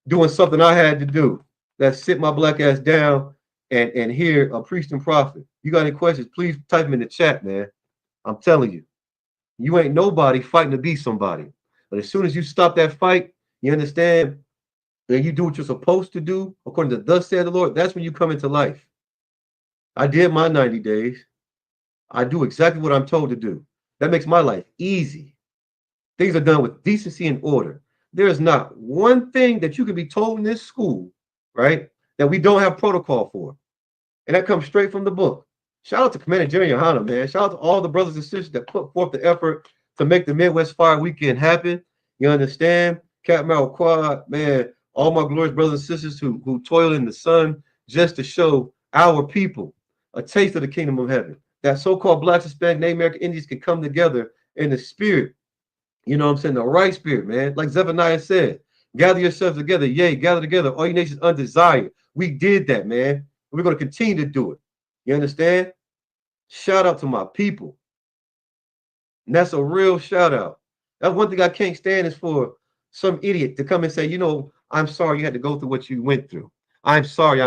doing something I had to do. That's sit my black ass down and hear a priest and prophet. You got any questions, please type them in the chat, man. I'm telling you, you ain't nobody fighting to be somebody. But as soon as you stop that fight, you understand, and you do what you're supposed to do, according to thus said the Lord, that's when you come into life. I did my 90 days. I do exactly what I'm told to do. That makes my life easy. Things are done with decency and order. There is not one thing that you can be told in this school, right, that we don't have protocol for. And that comes straight from the book. Shout out to Commander Jerry Yohana, man. Shout out to all the brothers and sisters that put forth the effort to make the Midwest Fire Weekend happen. You understand? Cap Merrill Quad, man, all my glorious brothers and sisters who toil in the sun just to show our people a taste of the kingdom of heaven. That so-called Blacks, Hispanic, Native American Indians can come together in the spirit. You know what I'm saying? The right spirit, man. Like Zephaniah said, gather yourselves together. Yea, gather together. All you nations undesired. We did that, man. We're going to continue to do it. You understand? Shout out to my people. And that's a real shout out. That's one thing I can't stand is for some idiot to come and say, I'm sorry you had to go through what you went through. I'm sorry.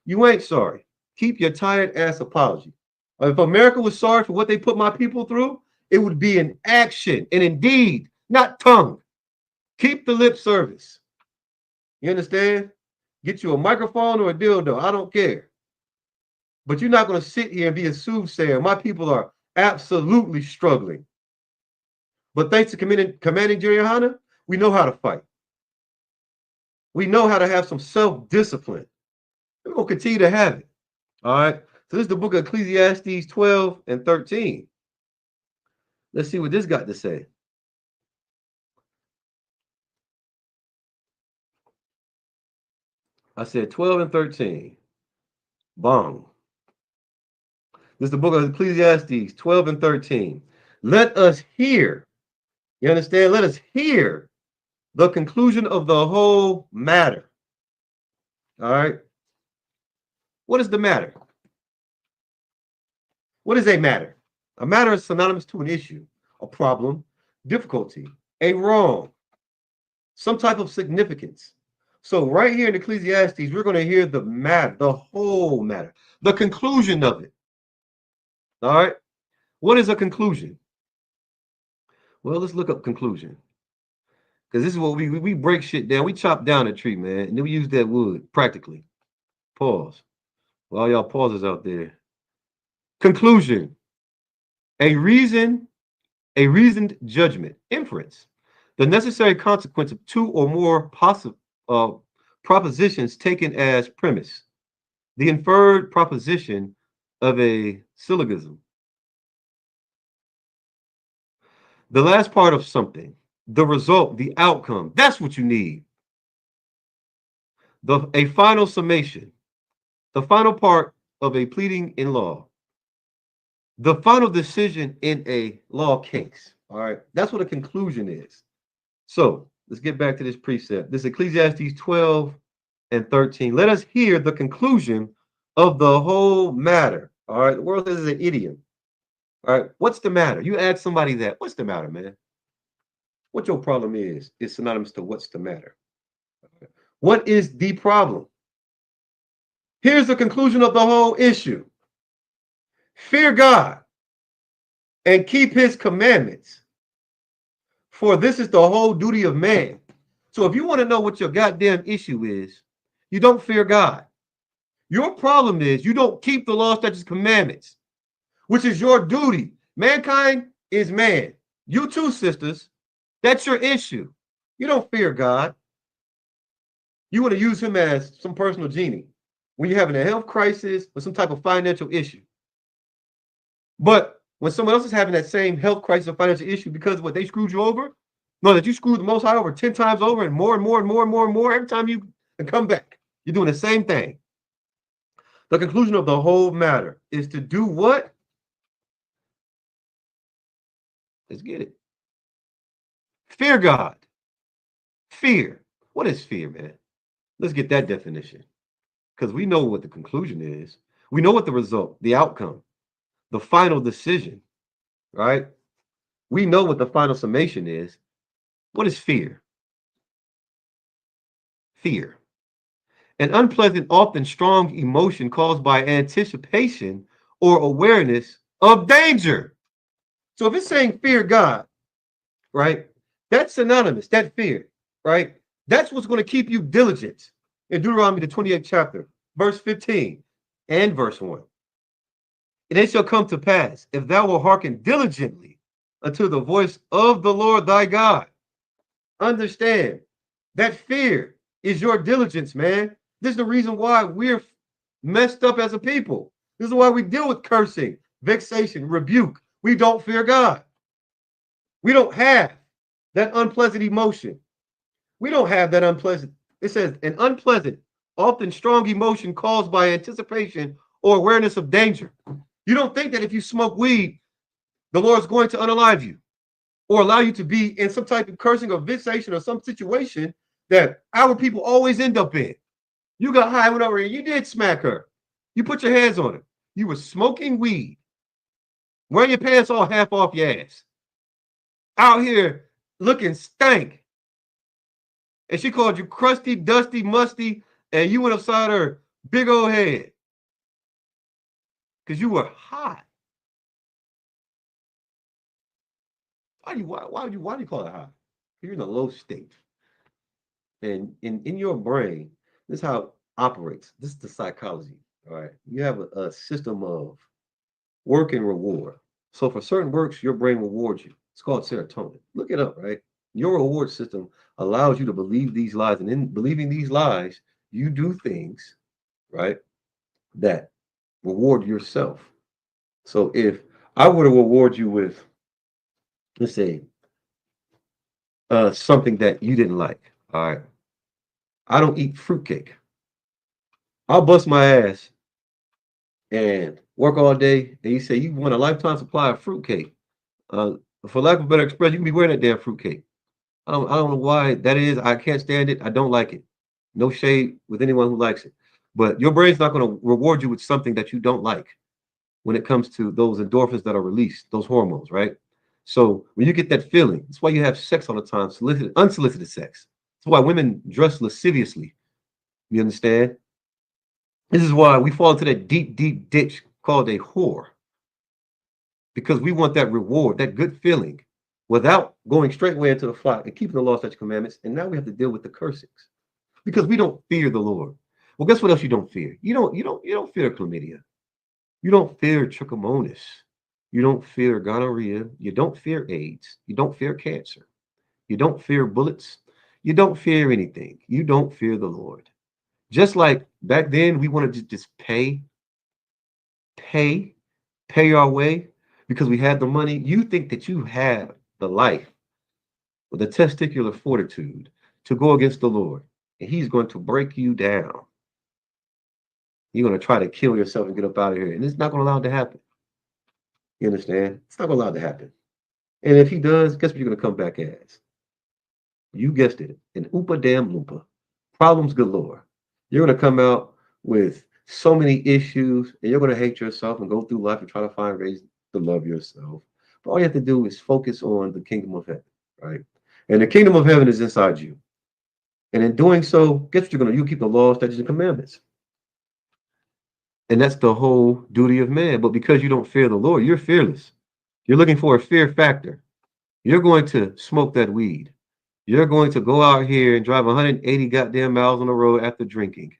You ain't sorry. Keep your tired ass apology. If America was sorry for what they put my people through, it would be in action and indeed, not tongue. Keep the lip service. You understand? Get you a microphone or a dildo. I don't care. But you're not going to sit here and be a soothsayer. My people are absolutely struggling. But thanks to Commanding Jerry Yohana, we know how to fight. We know how to have some self-discipline. We're going to continue to have it. All right. So this is the book of Ecclesiastes 12 and 13. Let's see what this got to say. I said 12 and 13. Bong. This is the book of Ecclesiastes 12 and 13. Let us hear. You understand? Let us hear the conclusion of the whole matter. All right. What is the matter? What is a matter? A matter is synonymous to an issue, a problem, difficulty, a wrong, some type of significance. So right here in Ecclesiastes, we're going to hear the matter, the whole matter, the conclusion of it. All right. What is a conclusion? Well, let's look up conclusion. Because this is what we break shit down. We chop down a tree, man, and then we use that wood practically. Pause. Well, all y'all pauses out there. Conclusion. A reasoned judgment, inference, the necessary consequence of two or more possible propositions taken as premise, the inferred proposition of a syllogism. The last part of something, the result, the outcome, that's what you need. A final summation, the final part of a pleading in law, the final decision in a law case. All right, that's what a conclusion is. So let's get back to this precept. This is Ecclesiastes 12 and 13. Let us hear the conclusion of the whole matter. All right, the world is an idiom. All right, what's the matter? You ask somebody that, what's the matter, man? What your problem is synonymous to what's the matter. What is the problem? Here's the conclusion of the whole issue. Fear God and keep his commandments, for this is the whole duty of man. So if you want to know what your goddamn issue is, you don't fear God. Your problem is you don't keep the law, statutes, commandments, which is your duty. Mankind is man. You too, sisters. That's your issue. You don't fear God. You want to use him as some personal genie when you're having a health crisis or some type of financial issue. But when someone else is having that same health crisis or financial issue because of what they screwed you over, know that you screwed the Most High over 10 times over and more and more and more and more and more every time you come back. You're doing the same thing. The conclusion of the whole matter is to do what? Let's get it. Fear God. Fear. What is fear, man? Let's get that definition. Because we know what the conclusion is. We know what the result, the outcome, the final decision, right? We know what the final summation is. What is fear? Fear. An unpleasant, often strong emotion caused by anticipation or awareness of danger. So if it's saying fear God, right? That's synonymous, that fear, right? That's what's going to keep you diligent. In Deuteronomy, the 28th chapter, verse 15 and verse 1. And it shall come to pass, if thou wilt hearken diligently unto the voice of the Lord thy God. Understand that fear is your diligence, man. This is the reason why we're messed up as a people. This is why we deal with cursing, vexation, rebuke. We don't fear God. We don't have that unpleasant emotion. We don't have that unpleasant. It says an unpleasant, often strong emotion caused by anticipation or awareness of danger. You don't think that if you smoke weed, the Lord's going to unalive you or allow you to be in some type of cursing or vexation or some situation that our people always end up in. You got high, went over here, you did smack her. You put your hands on her. You were smoking weed, wearing your pants all half off your ass, out here looking stank. And she called you crusty, dusty, musty, and you went upside her big old head because you were hot. Why do you call it hot? You're in a low state. And in your brain, this is how it operates. This is the psychology. All right. You have a system of work and reward. So for certain works, your brain rewards you. It's called serotonin. Look it up, right? Your reward system allows you to believe these lies. And in believing these lies, you do things, right, that reward yourself. So if I were to reward you with, let's say, something that you didn't like, all right, I don't eat fruitcake. I'll bust my ass and work all day, and you say you want a lifetime supply of fruitcake. For lack of a better expression, you can be wearing that damn fruitcake. I don't know why that is. I can't stand it. I don't like it. No shade with anyone who likes it. But your brain's not going to reward you with something that you don't like. when it comes to those endorphins that are released, those hormones, right? So when you get that feeling, that's why you have sex all the time, solicited, unsolicited sex. That's why women dress lasciviously. You understand? This is why we fall into that deep, deep ditch called a whore, because we want that reward, that good feeling, without going straight away into the flock and keeping the law, statutes, commandments. And now we have to deal with the cursings because we don't fear the Lord. Well, guess what else you don't fear? You don't fear chlamydia. You don't fear trichomonas. You don't fear gonorrhea. You don't fear AIDS. You don't fear cancer. You don't fear bullets. You don't fear anything. You don't fear the Lord. Just like back then, we wanted to just pay, pay our way because we had the money. You think that you have the life or the testicular fortitude to go against the Lord, and He's going to break you down. You're going to try to kill yourself and get up out of here, and it's not going to allow it to happen. You understand? It's not going to allow it to happen. And if He does, guess what you're going to come back as? You guessed it, an oopa damn loopa. Problems galore. You're going to come out with so many issues, and you're going to hate yourself and go through life and try to find reasons to love yourself. But all you have to do is focus on the kingdom of heaven, right? And the kingdom of heaven is inside you. And in doing so, guess what you're going to do? You keep the laws, statutes, and commandments. And that's the whole duty of man. But because you don't fear the Lord, you're fearless. You're looking for a fear factor. You're going to smoke that weed. You're going to go out here and drive 180 goddamn miles on the road after drinking.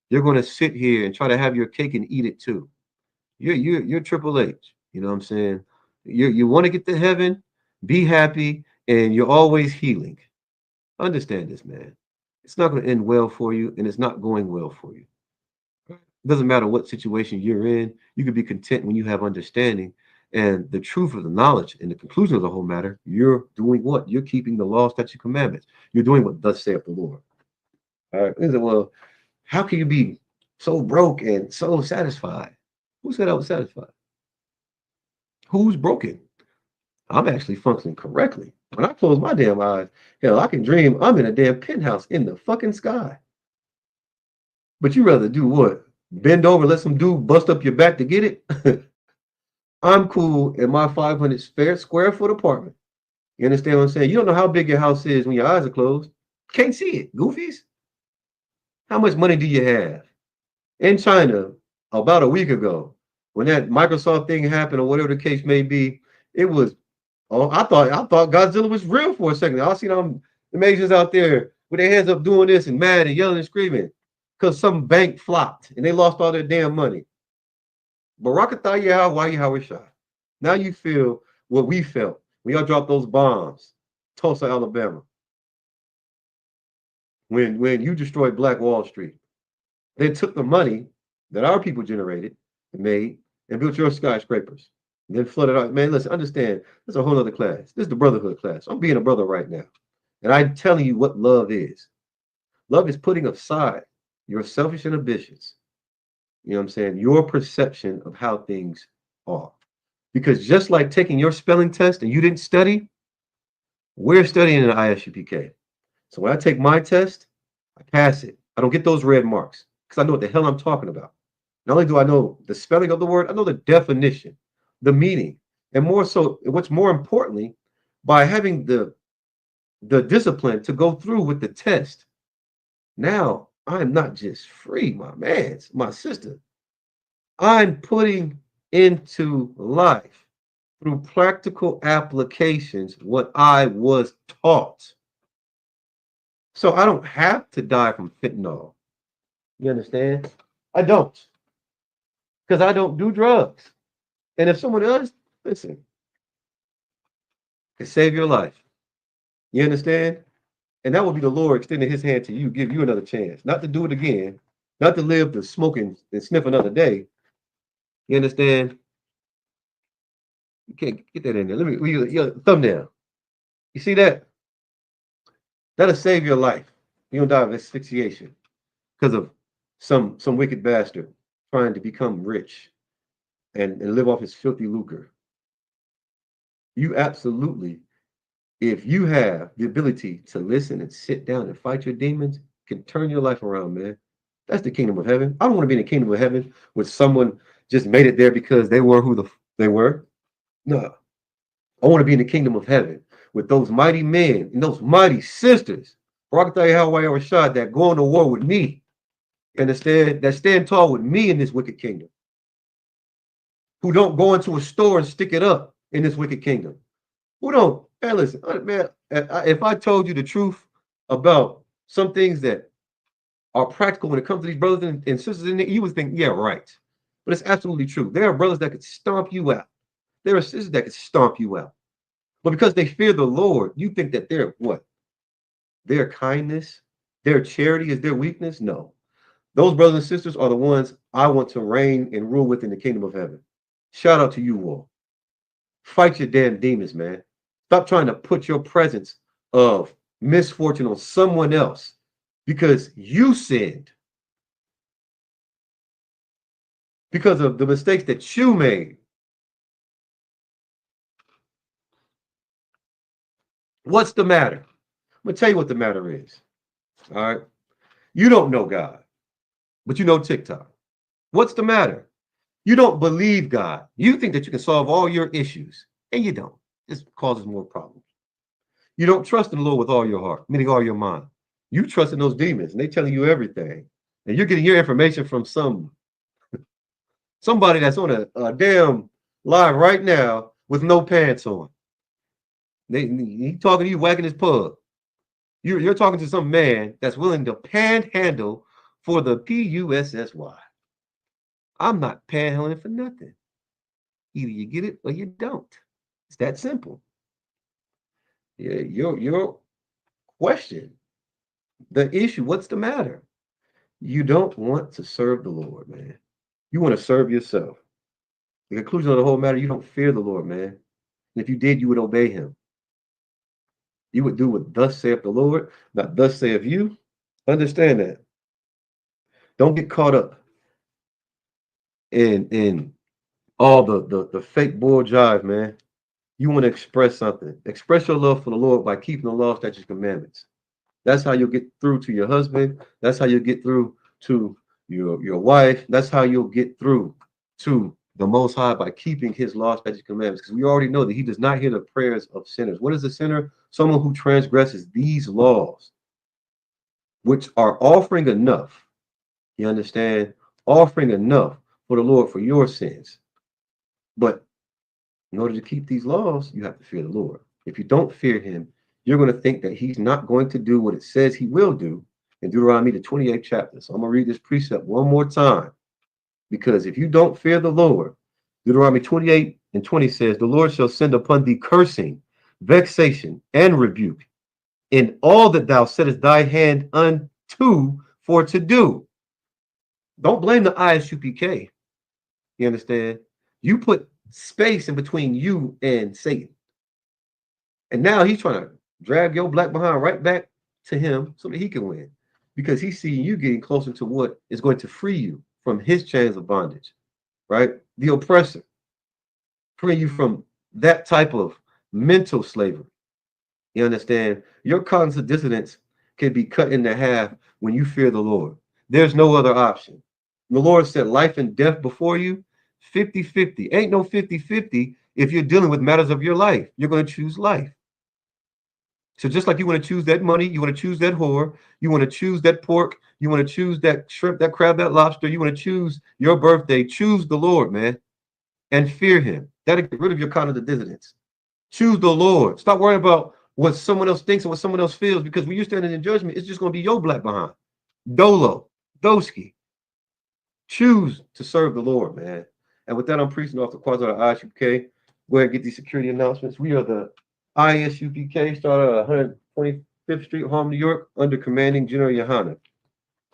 You're going to sit here and try to have your cake and eat it too. You're Triple H. You know what I'm saying? You want to get to heaven, be happy, and you're always healing. Understand this, man. It's not going to end well for you, and it's not going well for you. It doesn't matter what situation you're in. You can be content when you have understanding and the truth of the knowledge and the conclusion of the whole matter. You're doing what? You're keeping the law, statutes, commandments. You're doing what thus saith the Lord. All right. Well, how can you be so broke and so satisfied? Who said I was satisfied? Who's broken? I'm actually functioning correctly. When I close my damn eyes, hell, I can dream I'm in a damn penthouse in the fucking sky. But you rather do what? Bend over, let some dude bust up your back to get it? I'm cool in my 500 square foot apartment. You understand what I'm saying? You don't know how big your house is when your eyes are closed. Can't see it, goofies. How much money do you have? In China, about a week ago, when that Microsoft thing happened or whatever the case may be, it was, oh, I thought Godzilla was real for a second. I seen them Asians out there with their hands up doing this and mad and yelling and screaming because some bank flopped and they lost all their damn money. Barakatah Yahweh Shah. Now you feel what we felt when y'all dropped those bombs, Tulsa, Alabama. When you destroyed Black Wall Street. They took the money that our people generated and made and built your skyscrapers. And then flooded out. Man, listen, understand, this is a whole other class. This is the brotherhood class. I'm being a brother right now. And I'm telling you what love is. Love is putting aside your selfish inhibitions. You know what I'm saying? Your perception of how things are. Because just like taking your spelling test and you didn't study, we're studying in ISUPK. So when I take my test, I pass it. I don't get those red marks because I know what the hell I'm talking about. Not only do I know the spelling of the word, I know the definition, the meaning, and more so, what's more importantly, by having the discipline to go through with the test. Now I'm not just free, my man, my sister. I'm putting into life through practical applications what I was taught. So I don't have to die from fentanyl. You understand? I don't. Because I don't do drugs. And if someone else, listen, can save your life. You understand? And that will be the Lord extending his hand to you, give you another chance. Not to do it again. Not to live to smoke and sniff another day. You understand? You can't get that in there. Let me your thumbnail. You see that? That'll save your life. You don't die of asphyxiation because of some wicked bastard trying to become rich and live off his filthy lucre. You absolutely, if you have the ability to listen and sit down and fight your demons, can turn your life around, man. That's the kingdom of heaven. I don't want to be in the kingdom of heaven with someone just made it there because they were who they were. No, I want to be in the kingdom of heaven with those mighty men and those mighty sisters. Or I can tell you how I ever shot that going to war with me. Understand? That stand tall with me in this wicked kingdom. Who don't go into a store and stick it up in this wicked kingdom. Who don't? Man, listen, man, if I told you the truth about some things that are practical when it comes to these brothers and sisters in there, you would think, yeah, right. But it's absolutely true. There are brothers that could stomp you out. There are sisters that could stomp you out. But because they fear the Lord, you think that their what? Their kindness, their charity is their weakness? No. Those brothers and sisters are the ones I want to reign and rule with in the kingdom of heaven. Shout out to you all. Fight your damn demons, man. Stop trying to put your presence of misfortune on someone else because you sinned. Because of the mistakes that you made. What's the matter? I'm going to tell you what the matter is. All right. You don't know God, but you know TikTok. What's the matter? You don't believe God. You think that you can solve all your issues, and you don't. This causes more problems. You don't trust in the Lord with all your heart, meaning all your mind. You trust in those demons, and they're telling you everything. And you're getting your information from somebody that's on a damn live right now with no pants on. He talking to you, whacking his pug. You're talking to some man that's willing to panhandle for the PUSSY. I'm not panhandling for nothing. Either you get it or you don't. It's that simple. Yeah, your question, the issue, what's the matter? You don't want to serve the Lord, man. You want to serve yourself. The conclusion of the whole matter, you don't fear the Lord, man. And if you did, you would obey him. You would do what thus saith the Lord, not thus saith you. Understand that. Don't get caught up in all the fake bull jive, man. You want to express something. Express your love for the Lord by keeping the law, statutes, commandments. That's how you'll get through to your husband. That's how you'll get through to your wife. That's how you'll get through to the Most High by keeping his law, statutes, commandments. Because we already know that he does not hear the prayers of sinners. What is a sinner? Someone who transgresses these laws, which are offering enough. You understand? Offering enough for the Lord for your sins. But in order to keep these laws, you have to fear the Lord. If you don't fear him, you're going to think that he's not going to do what it says he will do in Deuteronomy, the 28th chapter. So I'm going to read this precept one more time. Because if you don't fear the Lord, Deuteronomy 28:20 says, the Lord shall send upon thee cursing, vexation, and rebuke in all that thou settest thy hand unto for to do. Don't blame the ISUPK. You understand? You put space in between you and Satan. And now he's trying to drag your black behind right back to him so that he can win. Because he's seeing you getting closer to what is going to free you from his chains of bondage, right? The oppressor, free you from that type of mental slavery. You understand? Your cognitive dissonance can be cut into half when you fear the Lord. There's no other option. The Lord said life and death before you, 50-50. Ain't no 50-50 if you're dealing with matters of your life. You're going to choose life. So just like you want to choose that money, you want to choose that whore, you want to choose that pork, you want to choose that shrimp, that crab, that lobster, you want to choose your birthday, choose the Lord, man, and fear him. That'll get rid of your cognitive dissonance. Choose the Lord. Stop worrying about what someone else thinks and what someone else feels, because when you're standing in judgment, it's just going to be your black behind. Dolo, Doski. Choose to serve the Lord, man. And with that, I'm preaching off the quads of the ISUPK. Go ahead and get these security announcements. We are the ISUPK, started at 125th Street, Harlem, New York, under commanding General Yohana.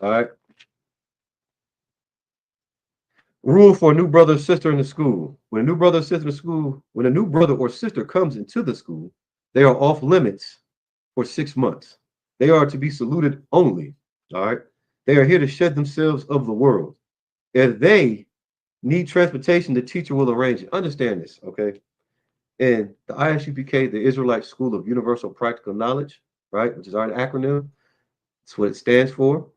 All right. Rule for a new brother or sister in the school. When a new brother or sister in the school, when a new brother or sister comes into the school, they are off limits for 6 months. They are to be saluted only. All right. They are here to shed themselves of the world. If they need transportation, the teacher will arrange it. Understand this, okay? And the ISUPK, the Israelite School of Universal Practical Knowledge, right, which is our acronym, that's what it stands for.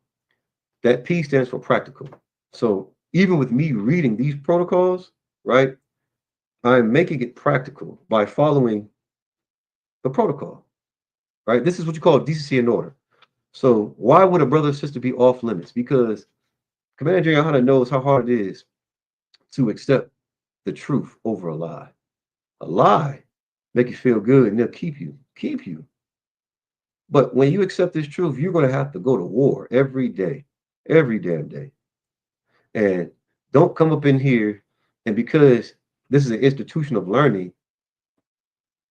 That P stands for practical. So even with me reading these protocols, right, I'm making it practical by following the protocol, right? This is what you call decency and order. So why would a brother or sister be off limits? Because Commander General Hunter knows how hard it is to accept the truth over a lie. A lie make you feel good and they'll keep you. But when you accept this truth, you're going to have to go to war every day, every damn day. And don't come up in here and because this is an institution of learning,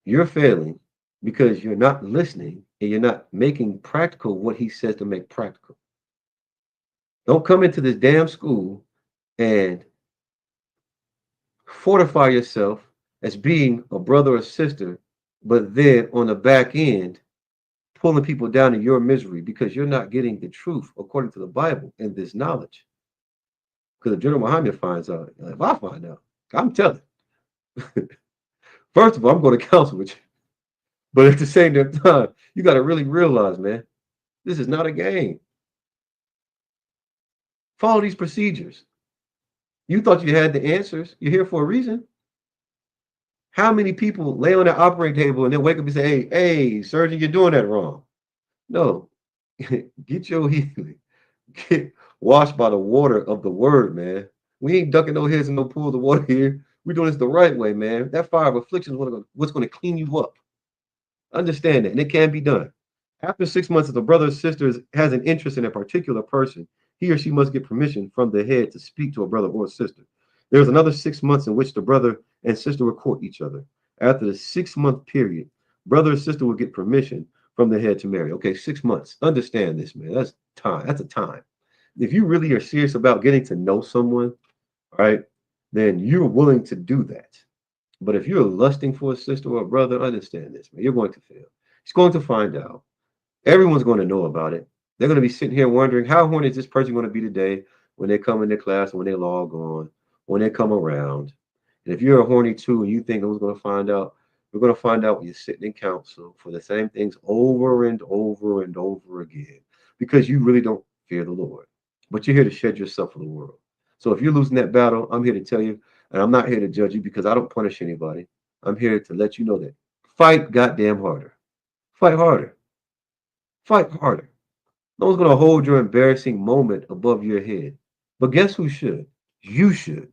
you're failing because you're not listening and you're not making practical what he says to make practical. Don't come into this damn school and fortify yourself as being a brother or sister, but then on the back end, pulling people down in your misery because you're not getting the truth according to the Bible and this knowledge. Because if General Muhammad finds out, if I find out, I'm telling. First of all, I'm going to counsel with you. But at the same time, you got to really realize, man, this is not a game. Follow these procedures. You thought you had the answers. You're here for a reason. How many people lay on the operating table and then wake up and say, hey, surgeon, you're doing that wrong? No. Get your healing. Get washed by the water of the word, man. We ain't ducking no heads in no pools of water here. We're doing this the right way, man. That fire of affliction is what's going to clean you up. Understand that, and it can be done. After 6 months, if the brother or sister has an interest in a particular person, he or she must get permission from the head to speak to a brother or sister. There's another 6 months in which the brother and sister will court each other. After the 6 month period, brother or sister will get permission from the head to marry. Okay, 6 months. Understand this, man. That's time. That's a time. If you really are serious about getting to know someone, right, then you're willing to do that. But if you're lusting for a sister or a brother, understand this, man. You're going to fail. He's going to find out. Everyone's going to know about it. They're going to be sitting here wondering how horny is this person going to be today when they come into class, when they log on, when they come around. And if you're a horny too and you think who's going to find out, we're going to find out when you're sitting in council for the same things over and over and over again because you really don't fear the Lord. But you're here to shed yourself for the world. So if you're losing that battle, I'm here to tell you, and I'm not here to judge you because I don't punish anybody. I'm here to let you know that fight goddamn harder. Fight harder. Fight harder. No one's going to hold your embarrassing moment above your head. But guess who should? You should.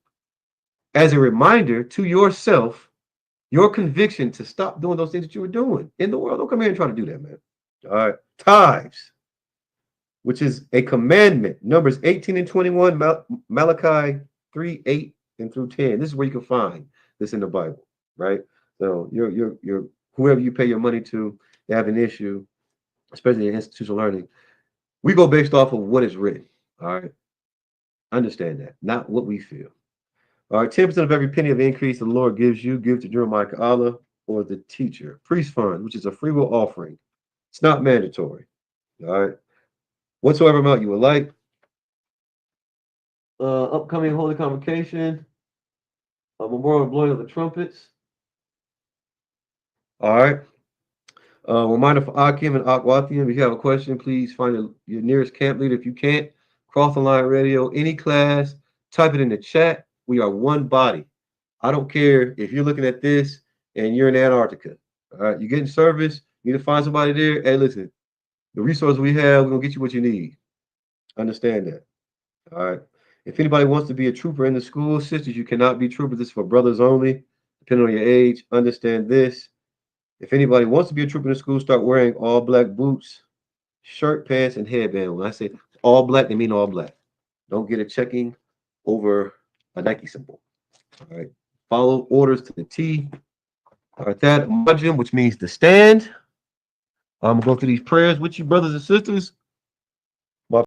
As a reminder to yourself, your conviction to stop doing those things that you were doing in the world. Don't come here and try to do that, man. All right. Tithes, which is a commandment. Numbers 18 and 21, Malachi 3, 8 and through 10. This is where you can find this in the Bible, right? So you're whoever you pay your money to, they have an issue, especially in institutional learning. We go based off of what is written. All right. Understand that, not what we feel. All right. 10% of every penny of increase the Lord gives you, give to Jeremiah Allah or the teacher. Priest fund, which is a free will offering. It's not mandatory. All right. Whatsoever amount you would like. Upcoming holy convocation. Memorial blowing of the trumpets. All right. Reminder for Akim and Akwathian, if you have a question, please find your nearest camp leader. If you can't, cross the line radio, any class, type it in the chat. We are one body. I don't care if you're looking at this and you're in Antarctica. All right, you're getting service, you need to find somebody there. Hey, listen, the resources we have, we're gonna get you what you need. Understand that. All right. If anybody wants to be a trooper in the school, sisters, you cannot be troopers. This is for brothers only, depending on your age. Understand this. If anybody wants to be a trooper in the school, start wearing all black boots, shirt, pants, and headband. When I say all black, they mean all black. Don't get a checking over a Nike symbol. All right. Follow orders to the T. All right, that Mujim, which means to stand. I'm gonna go through these prayers with you, brothers and sisters.